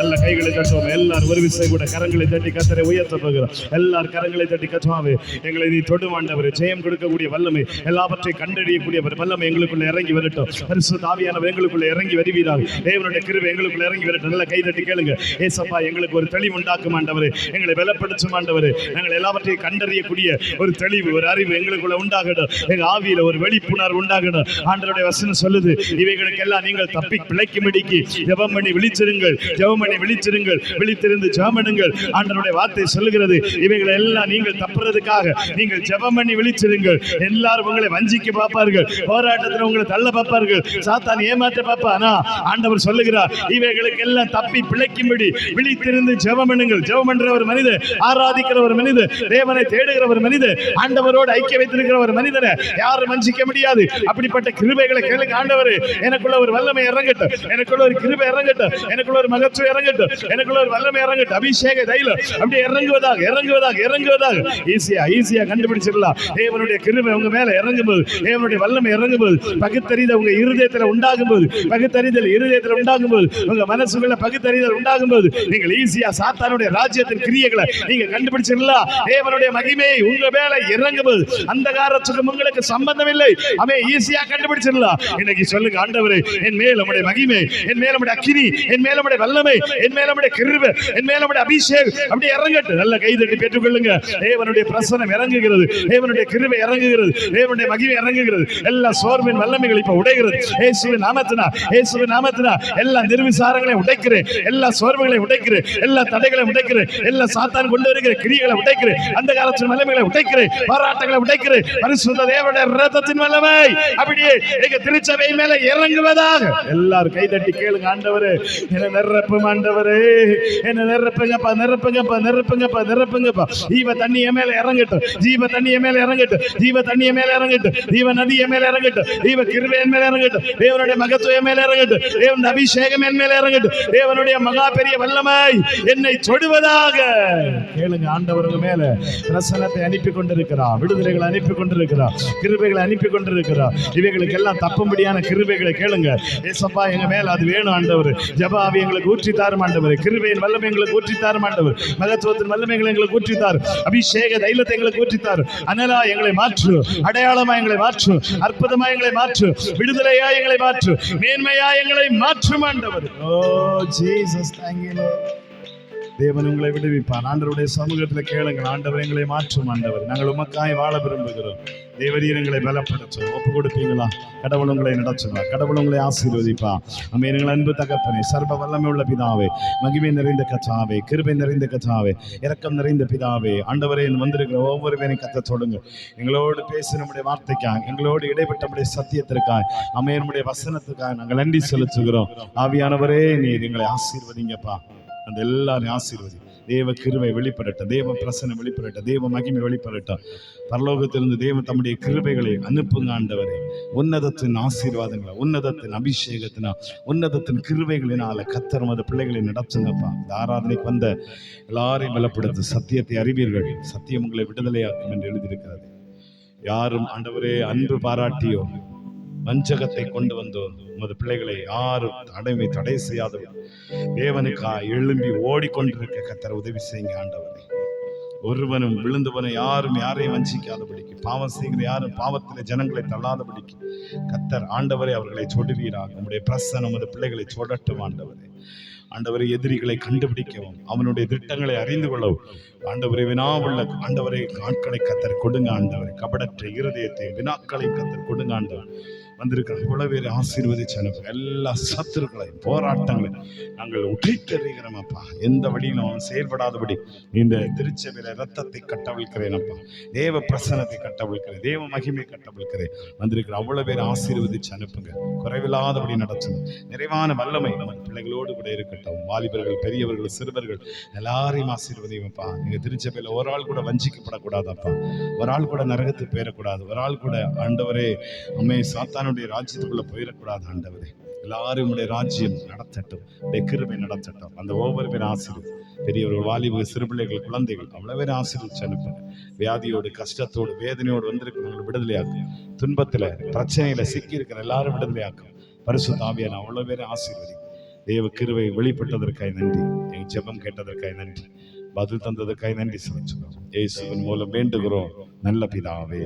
S1: நல்ல கைகளை தட்டுவோம். எல்லாரும் ஒரு விசை கூட கரங்களை தட்டி கர்த்தரை உயர்த்த போகிறோம். எல்லாரும் கரங்களை தட்டி கத்துவாவே. எங்களை நீ தொடுவாண்டவர். ஜெயம் கொடுக்கக்கூடிய வல்லமை, எல்லாவற்றையும் கண்டறியக்கூடிய வல்லமை எங்களுக்குள்ள இறங்கி வரட்டும். பரிசுத்த ஆவியானவர் எங்களுக்குள்ள இறங்கி வருவீராக. தேவனுடைய கிருபை எங்களுக்குள்ள இறங்கி வரட்டும். நல்ல கை தட்டி கேளுங்க. ஏசப்பா, எங்களுக்கு ஒரு தெளிவு உண்டாக்கும் ஆண்டவர். எங்களை பலப்படுத்தும் ஆண்டவர். நாங்கள் எல்லாவற்றையும் கண்டறியக்கூடிய ஒரு தெளிவு, ஒரு அறிவு எங்களுக்குள்ள உண்டாகட்டும். எங்க ஆவியில ஒரு வெளிப்புணர்வு உண்டாகட்டும். ஆண்டவருடைய வசனம் சொல்லுது, இவைகளுக்கெல்லாம் நீங்கள் தப்பி பிழைக்கும்படிக்கு ஜெபம் பண்ணி விழிச்சிருங்கள். ஜெபம் பண்ணி விழிச்சிருங்கள். விழித்திருந்து ஜெபம் பண்ணுங்கள். ஆண்டவருடைய வார்த்தை சொல்லுகிறது, இவைகளை எல்லாம் நீங்கள் தப்புறதுக்காக நீங்கள் ஜெபம் பண்ணி விழிச்சிருங்கள். எல்லாரும் உங்களை வஞ்சிக்க பார்ப்பார்கள். போராட்டத்தில் உங்களை தள்ள பார்ப்பார்கள். சாத்தான் ஏமாற்ற பார்ப்பானா? ஆண்டவர் சொல்லுகிறார், இவைகளுக்கு எல்லாம் தப்பி பிழைக்கும்படி விழித்திருந்து ஜெபம் பண்ணுங்கள். ஜெபம் பண்ற ஒரு மனிதர், ஆராதிக்கிற ஒரு மனிதர், தேவனை தேடுகிற ஒரு மனிதர், ஆண்டவரோடு ஐக்கிய வைத்திருக்கிற ஒரு மனிதனை யாரும் வஞ்சிக்க முடியாது. அப்படிப்பட்ட கிருபைகளை கேளுங்க. ஆண்டவர், எனக்குள்ள ஒரு வல்லமை இறங்கட்டும். எனக்குள்ள ஒரு கிருபை இறங்கட்டும். எனக்குள்ள ஒரு மகத்துவம் இறங்கட்டும். எனக்குள்ள ஒரு வல்லமை இறங்கட்டும். அபிஷேக தைலம் அப்படியே இறங்குவதாக இறங்குவதாக இறங்குவதாக. ஈஸியா கண்டுபிடிச்சிடலாம். தேவனுடைய கிருபை உங்க மேல இறங்கும்போது, தேவனுடைய வல்லமை இறங்கும்போது, பகுத்தறிதல் உங்க இருதயத்துல உண்டாகும் போது, பகுத்தறிதல் இருதயத்துல உண்டாகும் போது, உங்க மனசுக்குள்ள பகுத்தறிதல் உண்டாகும் போது, நீங்கள் ஈஸியா சாத்தானுடைய ராஜ்யத்தின் கிரியைகளை நீங்க கண்டுபிடிச்சிடலாம். தேவனுடைய மகிமை உங்க மேல இறங்கும் போது அந்தகாரத்துக்கு உங்களுக்கு சம்பந்தம் இல்லை. அவன் ஈஸியா கண்டுபிடிச்சிடலாம். இன்னைக்கு சொல்லுங்க, ஆண்டவரே, என் மேல உம்முடைய மகிமை, என் மேல உம்முடைய அக்கினி, என் மேல உம்முடைய வல்லமை, என் மேல உம்முடைய கிருபை, என் மேல உம்முடைய அபிஷேகம் அப்படியே இறங்கட்டும். நல்ல கை தட்டி பெற்றுக்கொள்ளுங்க. தேவனுடைய பிரசன்னம் இறங்குகிறது. தேவனுடைய கிருபை இறங்குகிறது. தேவனுடைய மகிமை இறங்குகிறது. எல்லா சோர்வின் வல்லமைகள் இப்ப உடைகிறது. இயேசுவின் நாமத்தினால், இயேசுவின் நாமத்தினால் எல்லா நிர்விசாரங்களை உடைக்கிறேன். எல்லா சோர்வுகளை உடைக்கிறேன். எல்லா தடைகளை உடைக்கிறேன். எல்லா சாத்தான் கொண்டு வருகிற கிரியைகளை உடைக்கிறேன். அந்த காலத்தின் வல்லமைகளை உடைக்கிறேன். போராட்டங்களை உடைக்கிறேன். பரிசுத்த தேவனுடைய இரத்தத்தின் வல்லமை அப்படியே எங்க திருச்சபை மேல இறங்குவதாக. எல்லாரும் கை தட்டி கேளுங்க. ஆண்டவரே, என்னை நிரப்பும் ஆண்டவரே. என்ன நிரப்புங்கப்பா, நிரப்புங்கப்பா, நிரப்புங்கப்பா, நிரப்புங்கப்பா. ஜீவ தண்ணி என் மேல இறங்கட்டும், ஜீவ தண்ணி என் மேல இறங்கட்டும், ஜீவ தண்ணி என் மேல இறங்கட்டும், ஜீவ நதி என் மேல இறங்கட்டும், ஜீவ கிருபை என் மேல இறங்கட்டும், தேவனுடைய மகத்துவம் என் மேல இறங்கட்டும், தேவனுடைய அபிஷேகம் என் மேல இறங்கட்டும், தேவனுடைய மகா பெரிய வல்லமை என்னை தொடுவதாக. கேளுங்க, ஆண்டவர் உங்க மேல பிரசன்னத்தை அனுப்பி கொண்டிருக்கிறார், விடுதலைகளை அனுப்பி கொண்டிருக்கிறார், கிருபைகளை அனுப்பி கொண்டிருக்கிறார். இவைகளுக்கு எல்லாம் தப்பும்படியான கிருபைகளை கேளுங்க. ஏசப்பா, எங்க மேல அது வேணும் ஆண்டவர். ஜெப ஆவி எங்களுக்கு ஊற்றி தாரும் ஆண்டவர், கிருபையின் வல்லமை எங்களுக்கு ஊற்றி தாரும் ஆண்டவர், மகத்துவத்தின் வல்லமை எங்களுக்கு ஊற்றி தாரும், அபிஷேக தைலத்தை எங்களுக்கு ஊற்றி தாரும். அனலா எங்களை மாற்று, அடையாளமா எங்களை மாற்று, அற்புதமா எங்களை மாற்று, விடுதலையா எங்களை மாற்று, மேன்மையா எங்களை மாற்றும் ஆண்டவர். ஓ ஜீசஸ், தேங்க் யூ லார்ட். தேவன் உங்களை விடுவிப்பார். ஆண்டவருடைய சமூகத்தில் கேளுங்கள், ஆண்டவர் எங்களை மாற்றும் ஆண்டவர். நாங்கள் உமக்காய் வாழ விரும்புகிறோம். தேவரீர் எங்களை பலப்படுத்தும். ஒப்பு கொடுப்பீங்களா? கடவுள் உங்களை நடத்துவார், கடவுள் உங்களை ஆசீர்வதிப்பா. அம்மே, எங்கள் அன்பு தகப்பனே, சர்வ வல்லமை உள்ள பிதாவே, மகிமை நிறைந்த கர்த்தாவே, கிருபை நிறைந்த கர்த்தாவே, இரக்கம் நிறைந்த பிதாவே, ஆண்டவரே வந்திருக்கிற ஒவ்வொருவரையும் கத்த சொல்லுங்க. எங்களோடு பேசி நம்முடைய வார்த்தைக்காய், எங்களோடு இடைப்பட்ட நம்முடைய சத்தியத்திற்காய், அம்மே நம்முடைய வசனத்துக்காக நாங்கள் நன்றி செலுத்துகிறோம். ஆவியானவரே, நீர் எங்களை ஆசீர்வதிங்கப்பா. அந்த எல்லாரையும் ஆசீர்வதி. தேவ கிருபை வெளிப்படட்டும், தேவ பிரசன்னம் வெளிப்படட்டும், தேவ மகிமை வெளிப்படட்டும். பரலோகத்திலிருந்து தேவ தம்முடைய கிருபைகளை அனுப்புங்க ஆண்டவரே. உன்னதத்தின் ஆசீர்வாதங்களை, உன்னதத்தின் அபிஷேகத்தினா, உன்னதத்தின் கிருபைகளினால கர்த்தர் மத பிள்ளைகளை நடத்துங்கப்பா. இந்த ஆராதனைக்கு வந்த எல்லாரையும் பலப்படுத்து. சத்தியத்தை அறிவீர்கள், சத்தியம் உங்களை விடுதலையாக்கும் என்று எழுதியிருக்கிறது. யாரும் ஆண்டவரே அன்பு பாராட்டியோ வஞ்சகத்தை கொண்டு வந்தோ உமது பிள்ளைகளை யாரும் தடை செய்யாத தேவனுக்கா எழும்பி ஓடிக்கொண்டிருக்க கர்த்தர் உதவி செய்யுங்க ஆண்டவரே. ஒருவனும் விழுந்தவனை யாரும் யாரையும் வஞ்சிக்காதபடிக்கு, பாவம் செய்கிற யாரும் பாவத்திலே ஜனங்களை தள்ளாதபடிக்கு கர்த்தர் ஆண்டவரே அவர்களை சொடுவீராக. நம்முடைய பிரசன்னம் நமது பிள்ளைகளை சொடட்டும் ஆண்டவரே. ஆண்டவரை எதிரிகளை கண்டுபிடிக்கவும், அவனுடைய திட்டங்களை அறிந்து கொள்ளவும் ஆண்டவரை வினாவுள்ள ஆண்டவரை ஆட்களை கர்த்தர் கொடுங்க ஆண்டவரை. கபடற்ற இருதயத்தை வினாக்களை கர்த்தர் கொடுங்க ஆண்டவர். வந்திருக்கிற உளவேறு ஆசீர்வதிச்சு அனுப்பு. எல்லா சத்துருக்களையும் போராட்டங்களையும் நாங்கள் உடைத்தெறிகிறோம் அப்பா. எந்த வழியிலும் அவன் செயல்படாதபடி இந்த திருச்சபையில ரத்தத்தை கட்டவிழ்க்கிறேன் அப்பா. தேவ பிரசனத்தை கட்டவிழ்க்கிறேன், தேவ மகிமை கட்டவிழ்க்கிறேன். வந்திருக்கிற அவ்வளவு பேர் ஆசீர்வதிச்சு அனுப்புங்க. குறைவில்லாதபடி நடத்தணும். நிறைவான வல்லமை நம்ம பிள்ளைகளோடு கூட இருக்கட்டும். வாலிபர்கள், பெரியவர்கள், சிறுவர்கள் எல்லாரையும் ஆசீர்வதிப்பா. எங்க திருச்சபையில ஒரு ஆள் கூட வஞ்சிக்கப்படக்கூடாதப்பா. ஒரு ஆள் கூட நரகத்துக்கு போயிடக்கூடாது. ஒரு ஆள் கூட ஆண்டவரே அம்மே சாத்தானுடைய ராஜ்யத்துக்குள்ள போயிடக்கூடாது ஆண்டவரே. எல்லாரும் உடைய ராஜ்யம் நடத்தட்டும், கிருபை நடத்தட்டும். அந்த ஒவ்வொரு பேரும் ஆசீர்வதி. பெரியவர்கள், வாலிப, சிறுபிள்ளைகள், குழந்தைகள் அவ்வளவு பேரும் ஆசீர்வதிச்சு அனுப்புங்க. வியாதியோடு, கஷ்டத்தோடு, வேதனையோடு வந்திருக்கிறவங்களை விடுதலையாக்கும். துன்பத்துல, பிரச்சனையில சிக்கி இருக்கிற எல்லாரும் விடுதலையாக்கும். பரிசுத்த ஆவியான அவ்வளவு பேரும் ஆசீர்வதி. தேவ கிருபை வெளிப்பட்டதற்காய் நன்றி. எங்க ஜெபம் கேட்டதற்காய் நன்றி. பதில் தந்ததற்காய் நன்றி செலுத்துகிறோம். இயேசுவின் மூலம் வேண்டுகிறோம் நல்ல பிதாவே.